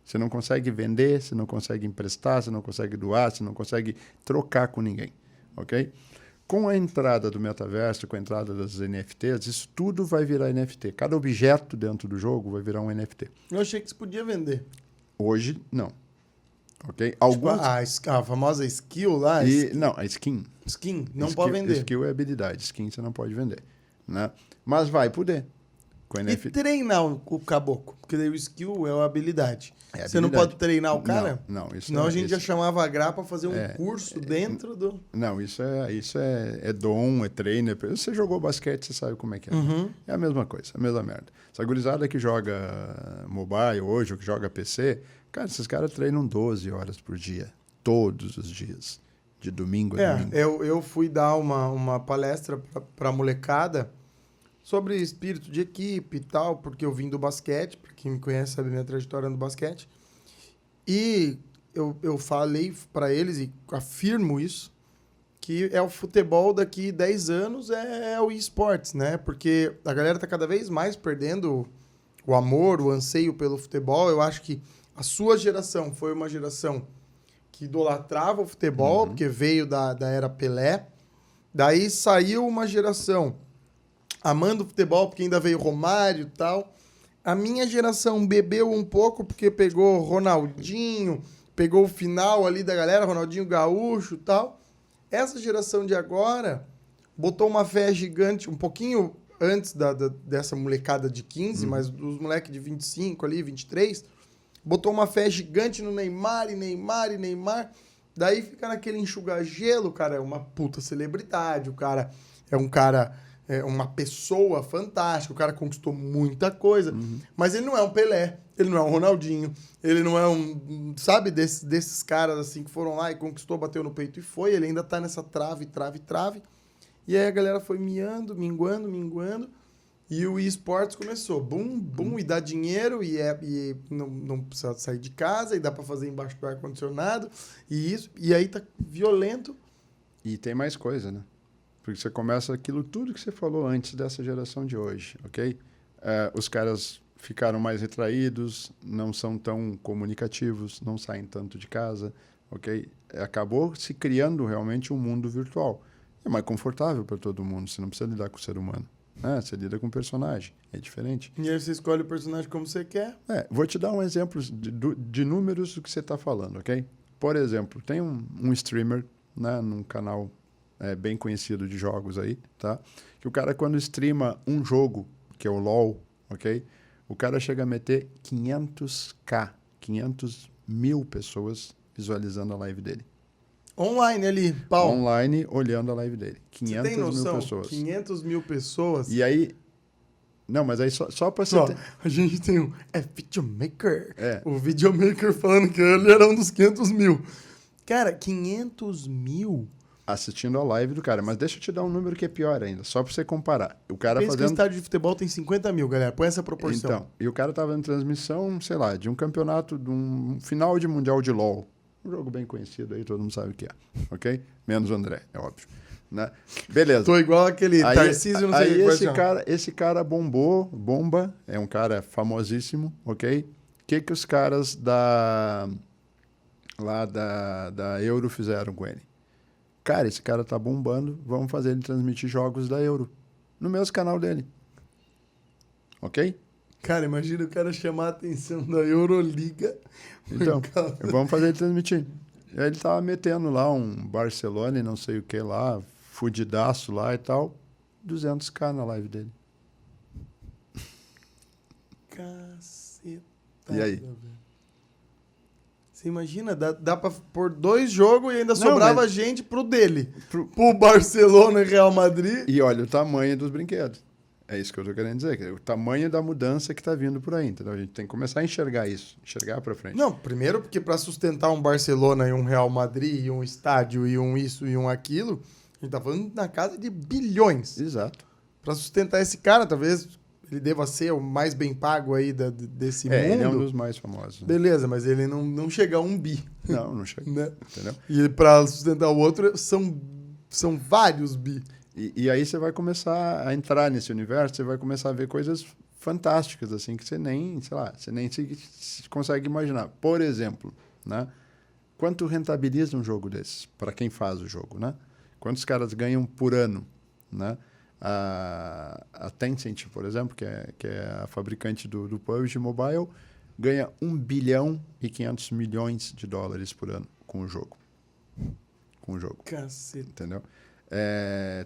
Você não consegue vender, você não consegue emprestar, você não consegue doar, você não consegue trocar com ninguém, ok? Com a entrada do metaverso, com a entrada das NFTs, isso tudo vai virar NFT. Cada objeto dentro do jogo vai virar um NFT. Eu achei que você podia vender. Hoje, não. Ok? Tipo, Alguns... a famosa skill lá, Não, a skin. skin, não pode vender. Skill é habilidade, skin você não pode vender. Né? Mas vai poder. Com E NFT. treinar o caboclo, porque daí o skill é a habilidade. É Você não habilidade. pode treinar o cara? Não, isso Senão não, a gente isso, já chamava a Gra para fazer um curso dentro do... Não, isso é dom, é treino. Você jogou basquete, você sabe como é que é. É a mesma coisa, a mesma merda. Essa gurizada que joga mobile hoje, ou que joga PC, cara, esses caras treinam 12 horas por dia. Todos os dias. De domingo a domingo. Eu fui dar uma palestra para molecada sobre espírito de equipe e tal, porque eu vim do basquete, para quem me conhece sabe minha trajetória no basquete. E eu falei para eles, e afirmo isso, que é o futebol daqui 10 anos é o esportes, né? Porque a galera tá cada vez mais perdendo o amor, o anseio pelo futebol. Eu acho que a sua geração foi uma geração que idolatrava o futebol, porque veio da era Pelé. Daí saiu uma geração amando o futebol, porque ainda veio Romário e tal. A minha geração bebeu um pouco, porque pegou Ronaldinho, pegou o final ali da galera, Ronaldinho Gaúcho e tal. Essa geração de agora botou uma fé gigante, um pouquinho antes dessa molecada de 15, mas dos moleques de 25 ali, 23, botou uma fé gigante no Neymar, e Neymar, e Neymar. Daí fica naquele enxugar-gelo, o cara é uma puta celebridade, o cara é um cara, uma pessoa fantástica, o cara conquistou muita coisa, mas ele não é um Pelé, ele não é um Ronaldinho, ele não é sabe, desses caras assim que foram lá e conquistou, bateu no peito e foi, ele ainda tá nessa trave. E aí a galera foi minguando, e o eSports começou, bum, e dá dinheiro, e não precisa sair de casa, e dá para fazer embaixo do ar-condicionado, e aí tá violento. E tem mais coisa, né? Porque você começa aquilo tudo que você falou antes dessa geração de hoje, ok? Os caras ficaram mais retraídos, não são tão comunicativos, não saem tanto de casa, ok? Acabou se criando realmente um mundo virtual. É mais confortável para todo mundo, você não precisa lidar com o ser humano. Você lida com o personagem, é diferente. E aí você escolhe o personagem como você quer. Vou te dar um exemplo de números do que você está falando, ok? Por exemplo, tem um streamer, né, num canal bem conhecido de jogos aí, tá? Que o cara, quando streama um jogo, que é o LoL, ok? O cara chega a meter 500k, 500 mil pessoas visualizando a live dele. Online ali, pau. Online, olhando a live dele. 500 Você tem noção? mil pessoas. 500 mil pessoas. E aí... Não, mas aí só para você... A gente tem um... videomaker. É. O videomaker falando que ele era um dos 500 mil. Cara, 500 mil... Assistindo a live do cara. Mas deixa eu te dar um número que é pior ainda, só para você comparar. O cara Pensa que o fazendo... estádio de futebol tem 50 mil, galera. Põe essa proporção. Então, e o cara tava em transmissão, sei lá, de um campeonato, de um final de Mundial de LoL. Um jogo bem conhecido aí, todo mundo sabe o que é, ok? Menos o André, é óbvio. Né? Beleza. Tô igual aquele Aí, Tarcísio, não sei aí o que esse cara bomba, é um cara famosíssimo, ok? O que os caras da Euro fizeram com ele? Cara, esse cara tá bombando, vamos fazer ele transmitir jogos da Euro no mesmo canal dele. Ok? Cara, imagina o cara chamar a atenção da Euroliga. Então, vamos fazer ele transmitir. E aí ele tava metendo lá um Barcelona e não sei o que lá, fudidaço lá e tal, 200k na live dele. Caceta. E aí? Velho. Você imagina, dá pra pôr 2 jogos e ainda sobrava gente pro dele. Pro Barcelona e Real Madrid. E olha o tamanho dos brinquedos. É isso que eu tô querendo dizer. O tamanho da mudança que tá vindo por aí, entendeu? A gente tem que começar a enxergar isso. Enxergar pra frente. Não, primeiro porque para sustentar um Barcelona e um Real Madrid, e um estádio, e um isso e um aquilo, a gente tá falando na casa de bilhões. Exato. Para sustentar esse cara, talvez ele deva ser o mais bem pago aí desse mundo. Ele é um dos mais famosos. Né? Beleza, mas ele não chega a 1 bi. Não chega. Né? Entendeu? E para sustentar o outro, são vários bi. E aí você vai começar a entrar nesse universo, você vai começar a ver coisas fantásticas, assim, que você nem, sei lá, você nem se consegue imaginar. Por exemplo, né? Quanto rentabiliza um jogo desses? Para quem faz o jogo, né? Quantos caras ganham por ano, né? A Tencent, por exemplo, que é a fabricante do PUBG Mobile, ganha 1 bilhão e 500 milhões de dólares por ano com o jogo. Caceta. Entendeu?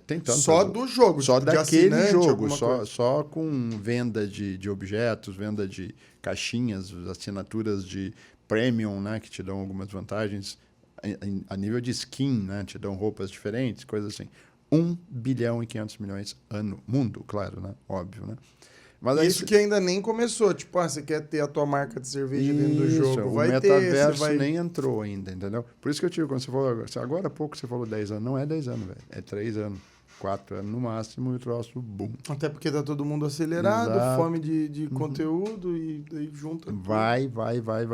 Tem tanto Só do jogo. só tipo, daquele jogo, só só com venda de objetos, venda de caixinhas, assinaturas de premium, né, que te dão algumas vantagens a nível de skin, né, te dão roupas diferentes, coisas assim. 1 bilhão e 500 milhões ano, mundo, claro, né, óbvio, né. Mas isso que ainda nem começou. Tipo, você quer ter a tua marca de cerveja dentro do jogo. O Vai metaverso ter, nem entrou ainda, entendeu? Por isso que eu tive, quando você falou, agora há pouco você falou 10 anos, não é 10 anos, velho. É 3 anos, 4 anos no máximo e o troço, boom. Até porque tá todo mundo acelerado, Exato. fome de conteúdo e daí junta. Vai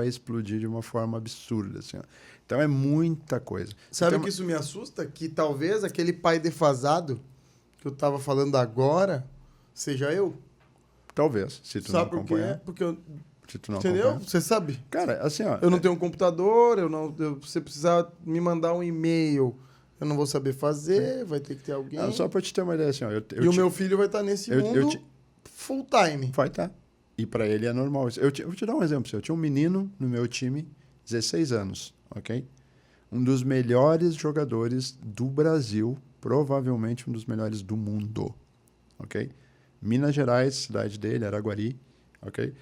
explodir de uma forma absurda, assim, ó. Então é muita coisa. Sabe o Então, que isso me assusta? Que talvez aquele pai defasado que eu tava falando agora seja eu. talvez, se tu Sabe não por quê? acompanhar. Porque eu... Se tu não Entendeu? acompanhar. Você sabe? Cara, assim, ó. Eu não tenho um computador, você precisar me mandar um e-mail, eu não vou saber fazer, vai ter que ter alguém. Só pra te ter uma ideia, assim, ó. E o meu filho vai estar nesse mundo full time. Vai estar. E pra ele é normal. Eu vou te dar um exemplo. Eu tinha um menino no meu time, 16 anos, ok? Um dos melhores jogadores do Brasil, provavelmente um dos melhores do mundo, ok? Minas Gerais, cidade dele, Araguari, ok?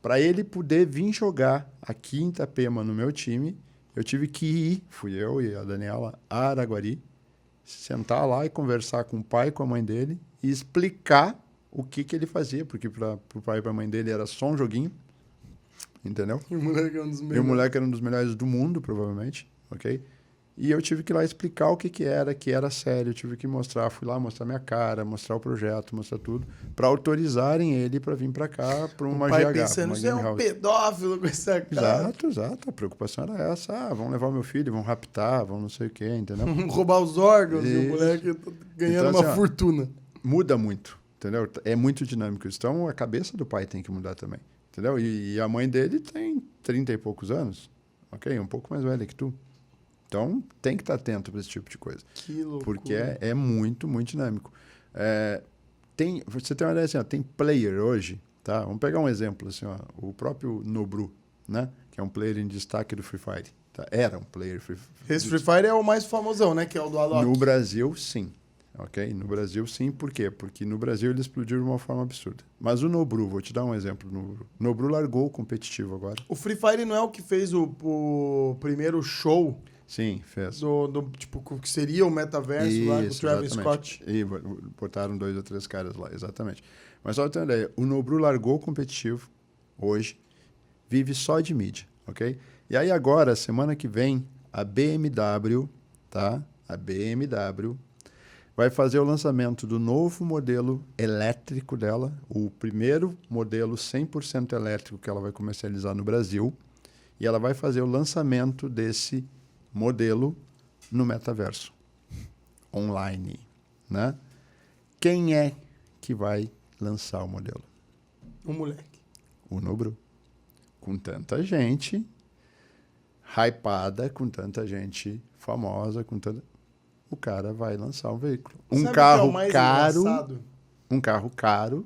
Para ele poder vir jogar aqui em Itapema no meu time, eu tive que ir, fui eu e a Daniela, a Araguari, sentar lá e conversar com o pai e com a mãe dele e explicar o que ele fazia, porque para o pai e para a mãe dele era só um joguinho, entendeu? E o moleque é um dos E o melhores. moleque era um dos melhores do mundo, provavelmente, ok? E eu tive que ir lá explicar o que era sério, eu tive que mostrar, fui lá mostrar minha cara, mostrar o projeto, mostrar tudo, para autorizarem ele para vir para cá, para uma O pai GH, pensando, uma você é game um house. pedófilo com essa cara. Exato, a preocupação era essa, vão levar o meu filho, vão raptar, vão não sei o quê, entendeu? Roubar os órgãos e o Isso. moleque tá ganhando Então, uma assim, ó, fortuna. Muda muito, entendeu? É muito dinâmico isso. Então, a cabeça do pai tem que mudar também, entendeu? E a mãe dele tem 30 e poucos anos, ok? Um pouco mais velha que tu. Então, tem que estar atento para esse tipo de coisa. Que loucura. Porque é muito, muito dinâmico. Você tem uma ideia assim, ó, tem player hoje, tá? Vamos pegar um exemplo, assim, ó, o próprio Nobru, né? Que é um player em destaque do Free Fire. Tá? Era um player Esse Free Fire é o mais famosão, né? Que é o do Alok. No Brasil, sim. Ok? No Brasil, sim. Por quê? Porque no Brasil ele explodiu de uma forma absurda. Mas o Nobru, vou te dar um exemplo do Nobru. Nobru largou o competitivo agora. O Free Fire não é o que fez o primeiro show Sim, fez. tipo, que seria o metaverso lá com o Travis exatamente. Scott? E botaram 2 ou 3 caras lá, exatamente. Mas só pra ter uma ideia, o Nobru largou o competitivo hoje, vive só de mídia, ok? E aí agora, semana que vem, a BMW, tá? A BMW vai fazer o lançamento do novo modelo elétrico dela, o primeiro modelo 100% elétrico que ela vai comercializar no Brasil, e ela vai fazer o lançamento desse modelo no metaverso, online, né? Quem é que vai lançar o modelo? O moleque. O Nobru. Com tanta gente hypada, com tanta gente famosa, o cara vai lançar um veículo. Sabe o que é o mais engraçado? Um carro caro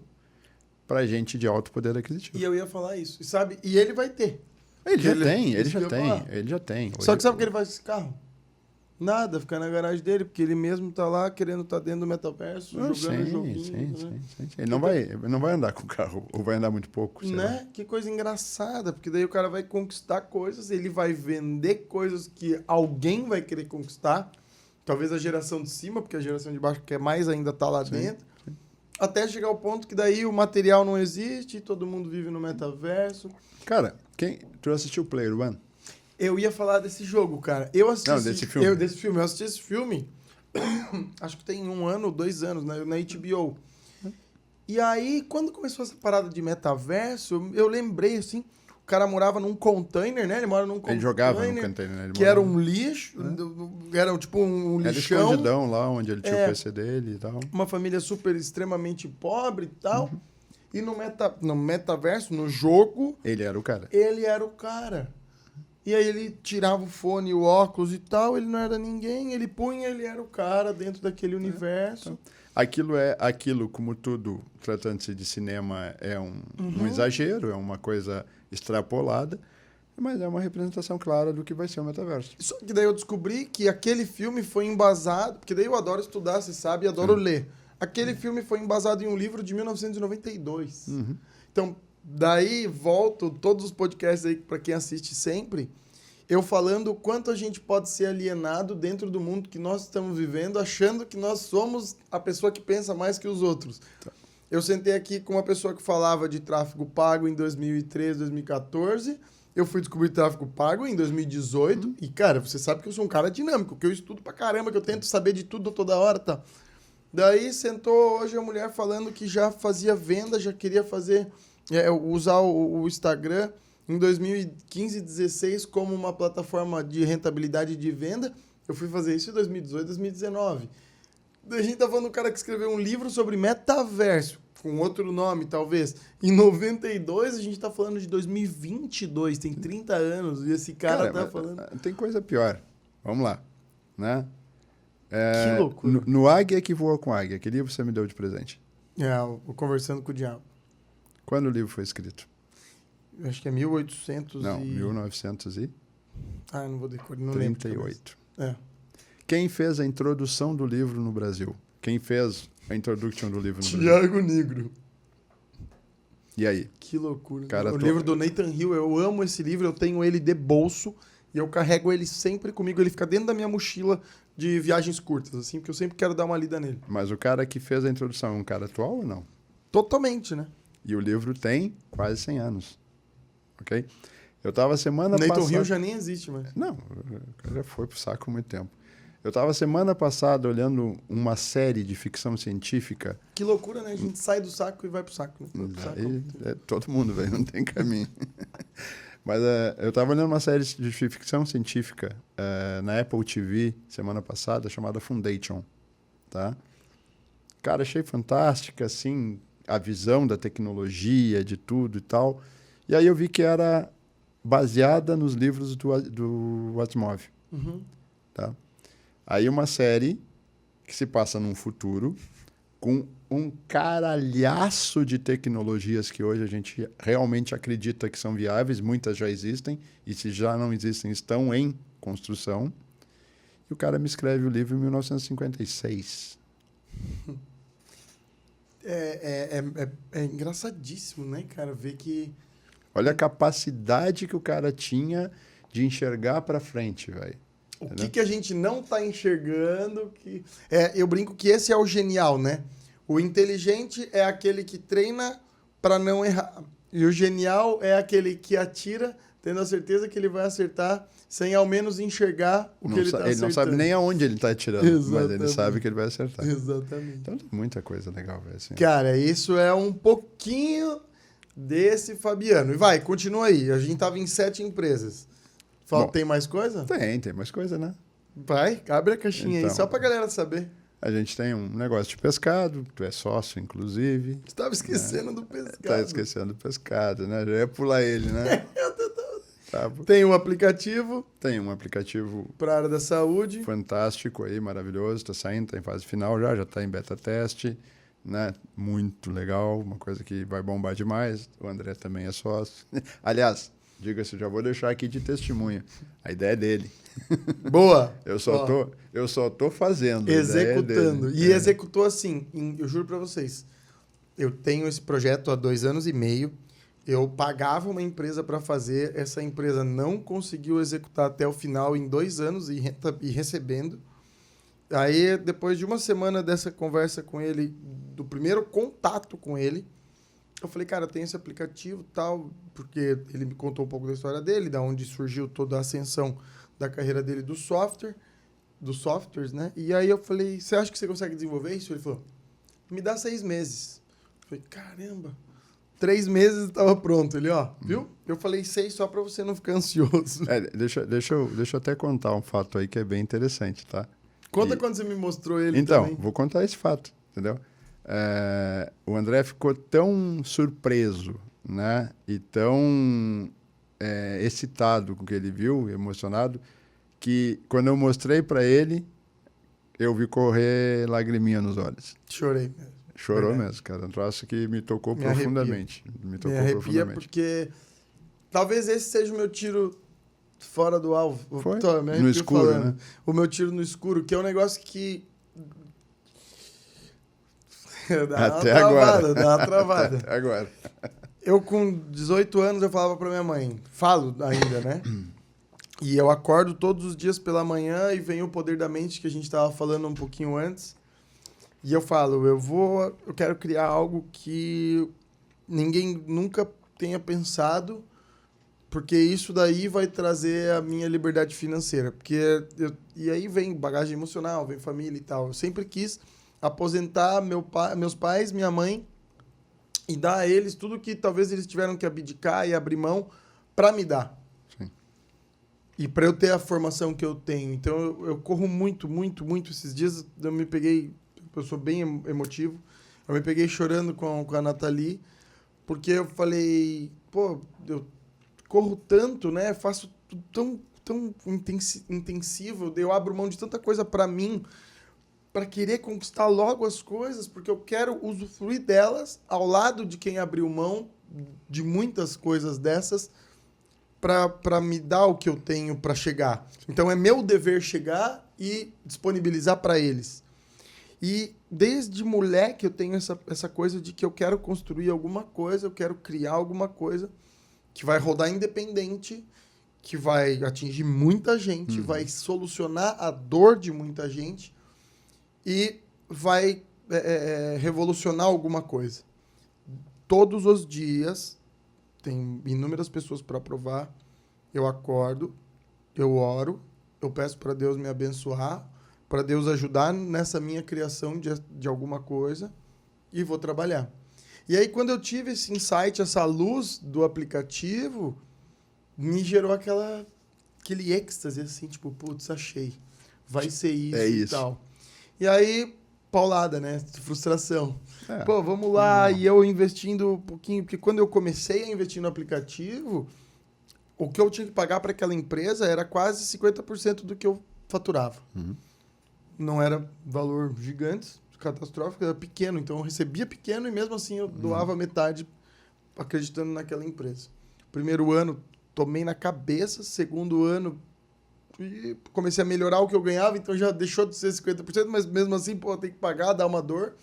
para gente de alto poder aquisitivo. E eu ia falar isso. E ele vai ter. Ele já tem. Só que sabe o que ele faz com esse carro? Nada, ficar na garagem dele, porque ele mesmo tá lá querendo estar dentro do metaverso, jogando joguinho. Sim. Ele não vai andar com o carro, ou vai andar muito pouco. Né? Que coisa engraçada, porque daí o cara vai conquistar coisas, ele vai vender coisas que alguém vai querer conquistar, talvez a geração de cima, porque a geração de baixo quer mais ainda tá lá dentro, até chegar ao ponto que daí o material não existe, todo mundo vive no metaverso. Cara, tu assistiu Player One? Eu ia falar desse jogo, cara. Eu assisti. Não, desse filme. Desse filme. Eu assisti esse filme. Acho que tem 1 ano ou 2 anos, né? Na HBO. E aí, quando começou essa parada de metaverso, eu lembrei, assim, o cara morava num container, né? Ele mora num container. Ele jogava no container, né? Que era um lixo. Era tipo um lixão. Era escondidão lá, onde ele tinha o PC dele e tal. Uma família super extremamente pobre e tal. E no metaverso, no jogo... Ele era o cara. Ele era o cara. E aí ele tirava o fone, o óculos e tal, ele não era ninguém, ele punha, ele era o cara dentro daquele universo. Aquilo, como tudo, tratando-se de cinema, é um exagero, é uma coisa extrapolada, mas é uma representação clara do que vai ser o metaverso. Só que daí eu descobri que aquele filme foi embasado, porque daí eu adoro estudar, você sabe, e adoro ler. Aquele filme foi embasado em um livro de 1992. Então, daí volto todos os podcasts aí para quem assiste sempre, eu falando o quanto a gente pode ser alienado dentro do mundo que nós estamos vivendo, achando que nós somos a pessoa que pensa mais que os outros. Eu sentei aqui com uma pessoa que falava de tráfego pago em 2013, 2014. Eu fui descobrir tráfego pago em 2018. E, cara, você sabe que eu sou um cara dinâmico, que eu estudo pra caramba, que eu tento saber de tudo toda hora, tá? Daí sentou hoje a mulher falando que já fazia venda, já queria fazer... usar o Instagram em 2015 e 2016 como uma plataforma de rentabilidade de venda. Eu fui fazer isso em 2018, 2019. A gente tá falando do cara que escreveu um livro sobre metaverso, com outro nome, talvez. Em 92, a gente tá falando de 2022, tem 30 anos, e esse cara tá falando... Tem coisa pior. Vamos lá, né? Que loucura. No Águia que Voa com Águia, que livro você me deu de presente? O Conversando com o Diabo. Quando o livro foi escrito? Acho que é 1800 Não, 1900 e... Ah, não vou decorar, não 38. lembro. Quem fez a introdução do livro no Brasil? Quem fez a introduction do livro no Brasil? Tiago Negro. E aí? Que loucura. Cara, o livro do Nathan Hill, eu amo esse livro, eu tenho ele de bolso e eu carrego ele sempre comigo, ele fica dentro da minha mochila de viagens curtas, assim, porque eu sempre quero dar uma lida nele. Mas o cara que fez a introdução é um cara atual ou não? Totalmente, né? E o livro tem quase 100 anos. Ok? Eu tava semana Nathan passada... Hill já nem existe, mas... Não, o cara já foi pro saco há muito tempo. Eu tava semana passada olhando uma série de ficção científica. Que loucura, né? A gente sai do saco e vai pro saco. Né? Vai pro saco. Todo mundo, velho, não tem caminho. Mas eu tava olhando uma série de ficção científica na Apple TV semana passada, chamada Foundation, tá? Cara, achei fantástica, assim, a visão da tecnologia, de tudo e tal. E aí eu vi que era baseada nos livros do Asimov, tá? Aí uma série que se passa num futuro com um caralhaço de tecnologias que hoje a gente realmente acredita que são viáveis, muitas já existem, e se já não existem, estão em construção. E o cara me escreve o livro em 1956. É engraçadíssimo, né, cara? Ver que... Olha a capacidade que o cara tinha de enxergar para frente, velho. O que a gente não tá enxergando que... eu brinco que esse é o genial, né? O inteligente é aquele que treina para não errar. E o genial é aquele que atira, tendo a certeza que ele vai acertar, sem ao menos enxergar o que ele está acertando. Ele não sabe nem aonde ele está atirando, mas ele sabe que ele vai acertar. Exatamente. Então tem muita coisa legal, velho. Assim. Cara, isso é um pouquinho desse Fabiano. E vai, continua aí. A gente tava em 7 empresas. Bom, tem mais coisa? Tem mais coisa, né? Vai, abre a caixinha aí, só pra galera saber. A gente tem um negócio de pescado, tu é sócio, inclusive. Tu tava esquecendo do pescado. Tá esquecendo do pescado, né? Já ia pular ele, né? Tem um aplicativo. Tem um aplicativo para a área da saúde. Fantástico aí, maravilhoso. Tá saindo, tá em fase final já tá em beta teste, né? Muito legal, uma coisa que vai bombar demais. O André também é sócio. Aliás, diga-se, já vou deixar aqui de testemunha. A ideia é dele. Boa! Eu só tô fazendo. Executando. E executou assim, eu juro para vocês. Eu tenho esse projeto há 2 anos e meio. Eu pagava uma empresa para fazer. Essa empresa não conseguiu executar até o final em 2 anos e recebendo. Aí, depois de uma semana dessa conversa com ele, do primeiro contato com ele, eu falei, cara, tem esse aplicativo e tal, porque ele me contou um pouco da história dele, da onde surgiu toda a ascensão da carreira dele dos softwares, né? E aí eu falei, você acha que você consegue desenvolver isso? Ele falou, me dá 6 meses. Eu falei, caramba, 3 meses estava pronto. Ele, viu? Eu falei 6 só para você não ficar ansioso. Deixa eu até contar um fato aí que é bem interessante, tá? Conta quando você me mostrou ele então, também. Vou contar esse fato, entendeu? O André ficou tão surpreso, né? E tão excitado com o que ele viu, emocionado, que quando eu mostrei para ele, eu vi correr lagriminha nos olhos. Chorei mesmo. Chorou mesmo, cara. Um troço que me tocou profundamente. Me arrepia porque talvez esse seja o meu tiro fora do alvo. Foi? No escuro, falando, né? O meu tiro no escuro, que é um negócio que... Até agora. Dá uma travada. Até agora. Eu, com 18 anos, eu falava pra minha mãe. Falo ainda, né? E eu acordo todos os dias pela manhã e vem o poder da mente, que a gente tava falando um pouquinho antes. E eu falo, eu quero criar algo que ninguém nunca tenha pensado, porque isso daí vai trazer a minha liberdade financeira. E aí vem bagagem emocional, vem família e tal. Eu sempre quis aposentar meus pais, minha mãe, e dar a eles tudo que talvez eles tiveram que abdicar e abrir mão para me dar. Sim. E para eu ter a formação que eu tenho. Então, eu corro muito, muito, muito. Esses dias eu me peguei... Eu sou bem emotivo. Eu me peguei chorando com a Nathalie, porque eu falei, pô, eu corro tanto, né? Faço tudo tão intensivo, eu abro mão de tanta coisa para mim, para querer conquistar logo as coisas, porque eu quero usufruir delas ao lado de quem abriu mão de muitas coisas dessas para me dar o que eu tenho para chegar. Então, é meu dever chegar e disponibilizar para eles. E desde moleque eu tenho essa coisa de que eu quero construir alguma coisa, eu quero criar alguma coisa que vai rodar independente, que vai atingir muita gente, vai solucionar a dor de muita gente e vai revolucionar alguma coisa. Todos os dias, tem inúmeras pessoas para provar, Eu acordo, eu oro, eu peço para Deus me abençoar, para Deus ajudar nessa minha criação de alguma coisa e vou trabalhar. E aí, quando eu tive esse insight, essa luz do aplicativo, me gerou aquele êxtase, assim, tipo, putz, achei. Vai ser isso, e tal. E aí, paulada, né? Frustração. Pô, vamos lá. E eu investindo um pouquinho, porque quando eu comecei a investir no aplicativo, o que eu tinha que pagar para aquela empresa era quase 50% do que eu faturava. Não era valor gigante, catastrófico, era pequeno. Então, eu recebia pequeno e mesmo assim eu doava metade acreditando naquela empresa. Primeiro ano, tomei na cabeça. Segundo ano, comecei a melhorar o que eu ganhava, então já deixou de ser 50%, mas mesmo assim, pô, tem que pagar, dá uma dor.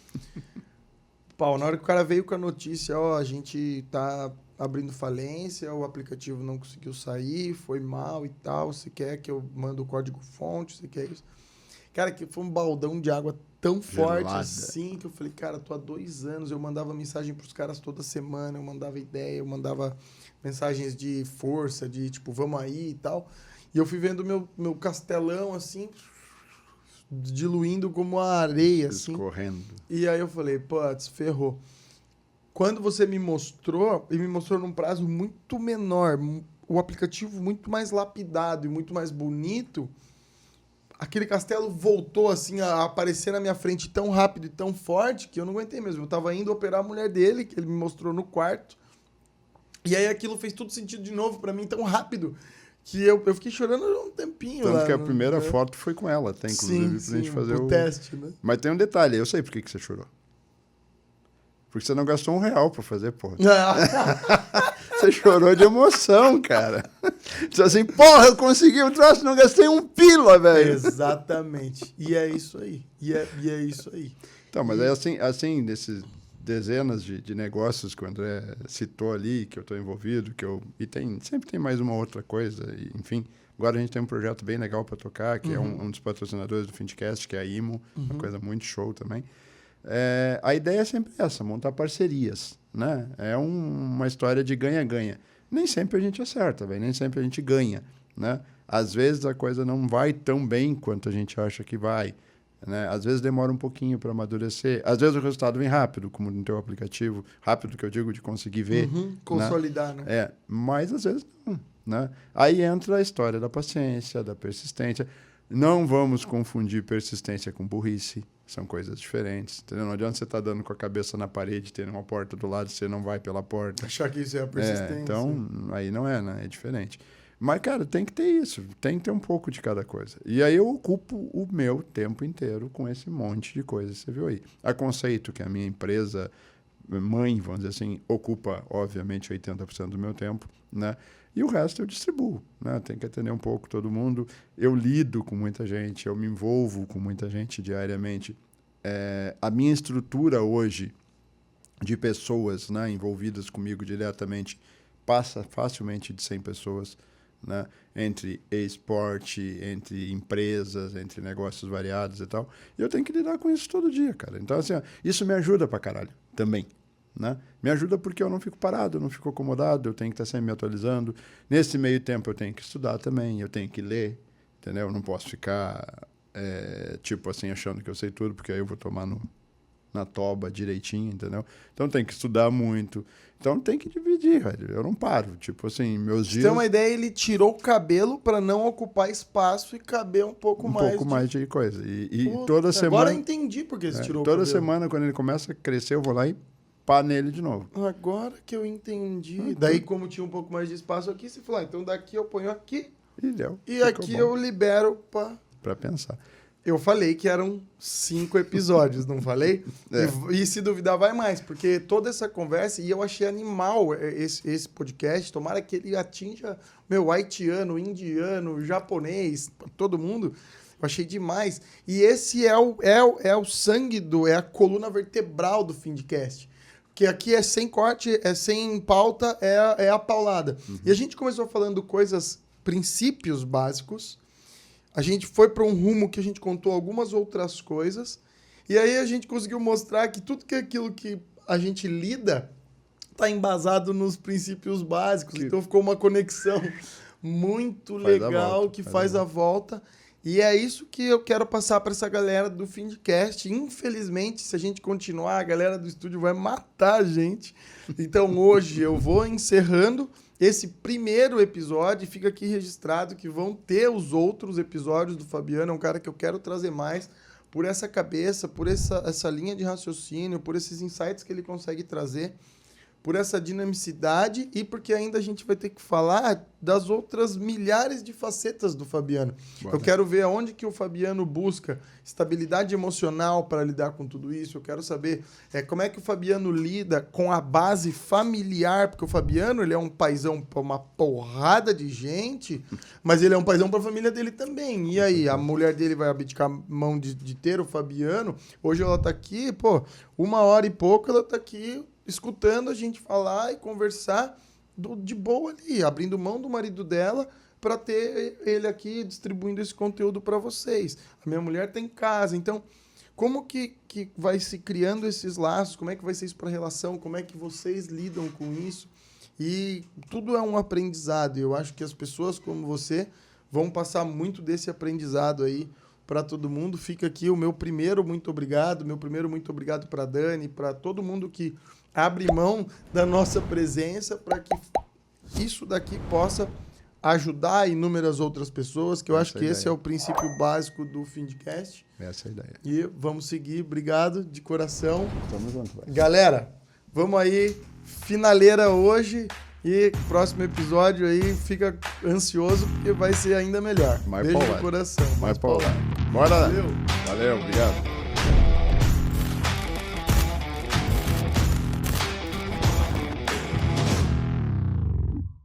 Pau, na hora que o cara veio com a notícia, ó, a gente tá abrindo falência, o aplicativo não conseguiu sair, foi mal e tal, você quer que eu mande o código-fonte, você quer isso? Cara, que foi um baldão de água tão forte assim, que eu falei, cara, tô há 2 anos, eu mandava mensagem pros caras toda semana, eu mandava ideia, eu mandava mensagens de força, de tipo, vamos aí e tal. E eu fui vendo meu castelão, assim, diluindo como a areia, assim. Escorrendo. E aí eu falei, putz, ferrou. Quando você me mostrou, e me mostrou num prazo muito menor, o aplicativo muito mais lapidado e muito mais bonito, aquele castelo voltou, assim, a aparecer na minha frente tão rápido e tão forte que eu não aguentei mesmo. Eu tava indo operar a mulher dele, que ele me mostrou no quarto. E aí aquilo fez tudo sentido de novo pra mim, tão rápido, que eu fiquei chorando um tempinho. Tanto lá, que a primeira foto foi com ela, até, inclusive, pra gente fazer o teste, né? Mas tem um detalhe, eu sei por que você chorou. Porque você não gastou R$1 pra fazer, porra. Você chorou de emoção, cara. Você disse assim, porra, eu consegui o troço, não gastei um pila, velho. Exatamente. E é isso aí. E é isso aí. Então, mas é assim desses dezenas de negócios que o André citou ali, que eu estou envolvido, sempre tem mais uma outra coisa, enfim. Agora a gente tem um projeto bem legal para tocar, que é um dos patrocinadores do Findcast, que é a IMO, uma coisa muito show também. A ideia é sempre essa, montar parcerias, né? É uma história de ganha-ganha. Nem sempre a gente acerta, véio, nem sempre a gente ganha, né? Às vezes a coisa não vai tão bem quanto a gente acha que vai, né? Às vezes demora um pouquinho para amadurecer. Às vezes o resultado vem rápido, como no teu aplicativo. Rápido que eu digo de conseguir ver. Consolidar, né? Mas às vezes não, né? Aí entra a história da paciência, da persistência. Não vamos confundir persistência com burrice. São coisas diferentes, entendeu? Não adianta você estar dando com a cabeça na parede, ter uma porta do lado, você não vai pela porta. Achar que isso é a persistência. Então, aí não é, né? É diferente. Mas, cara, tem que ter isso. Tem que ter um pouco de cada coisa. E aí eu ocupo o meu tempo inteiro com esse monte de coisa que você viu aí. A Conceito, que é a minha empresa mãe, vamos dizer assim, ocupa, obviamente, 80% do meu tempo, né? E o resto eu distribuo, né? Tem que atender um pouco todo mundo. Eu lido com muita gente, eu me envolvo com muita gente diariamente. A minha estrutura hoje de pessoas, né, envolvidas comigo diretamente passa facilmente de 100 pessoas, né? Entre esporte, entre empresas, entre negócios variados e tal. E eu tenho que lidar com isso todo dia, cara. Então, assim, ó, isso me ajuda pra caralho também. Né? Me ajuda porque eu não fico parado, eu não fico acomodado, eu tenho que estar sempre me atualizando. Nesse meio tempo eu tenho que estudar também, eu tenho que ler, entendeu? Eu não posso ficar, tipo assim, achando que eu sei tudo, porque aí eu vou tomar na toba direitinho, entendeu? Então tem que estudar muito. Então tem que dividir, velho. Eu não paro. Tipo assim, meus dias... Você tem uma ideia, ele tirou o cabelo para não ocupar espaço e caber um pouco mais. Um pouco mais de coisa. E Puta, toda semana... Agora eu entendi por que você tirou o cabelo. Toda semana, quando ele começa a crescer, eu vou lá e pá nele de novo. Agora que eu entendi. Daí, como tinha um pouco mais de espaço aqui, você falou, então daqui eu ponho aqui. E aqui eu libero pra pensar. Eu falei que eram 5 episódios, não falei? E se duvidar, vai mais, porque toda essa conversa, e eu achei animal esse podcast, tomara que ele atinja haitiano, indiano, japonês, todo mundo. Eu achei demais. E esse é o sangue é a coluna vertebral do Findcast. Que aqui é sem corte, é sem pauta, é a paulada. E a gente começou falando princípios básicos. A gente foi para um rumo que a gente contou algumas outras coisas. E aí a gente conseguiu mostrar que tudo aquilo que a gente lida está embasado nos princípios básicos. Então ficou uma conexão muito Faz a legal volta, que faz faz a a volta. E é isso que eu quero passar para essa galera do Findcast. Infelizmente, se a gente continuar, a galera do estúdio vai matar a gente. Então, hoje eu vou encerrando esse primeiro episódio. Fica aqui registrado que vão ter os outros episódios do Fabiano. É um cara que eu quero trazer mais por essa cabeça, por essa linha de raciocínio, por esses insights que ele consegue trazer, por essa dinamicidade e porque ainda a gente vai ter que falar das outras milhares de facetas do Fabiano. Bora. Eu quero ver aonde que o Fabiano busca estabilidade emocional para lidar com tudo isso. Eu quero saber como é que o Fabiano lida com a base familiar, porque o Fabiano ele é um paizão para uma porrada de gente, mas ele é um paizão para a família dele também. E aí, a mulher dele vai abdicar a mão de ter o Fabiano? Hoje ela tá aqui, 1 hora e pouco ela tá aqui escutando a gente falar e conversar de boa ali, abrindo mão do marido dela para ter ele aqui distribuindo esse conteúdo para vocês. A minha mulher tá em casa, então como que vai se criando esses laços? Como é que vai ser isso para a relação? Como é que vocês lidam com isso? E tudo é um aprendizado. Eu acho que as pessoas como você vão passar muito desse aprendizado aí para todo mundo. Fica aqui o meu primeiro muito obrigado, para Dani, para todo mundo que abre mão da nossa presença para que isso daqui possa ajudar inúmeras outras pessoas, que eu acho que esse é o princípio básico do Findcast. Essa é a ideia. E vamos seguir. Obrigado de coração. Tamo junto, vai. Galera, vamos aí, finaleira hoje e próximo episódio aí, fica ansioso porque vai ser ainda melhor. Mais Beijo paulado. no coração. Mais paulado. Bora lá. Valeu. Valeu, obrigado.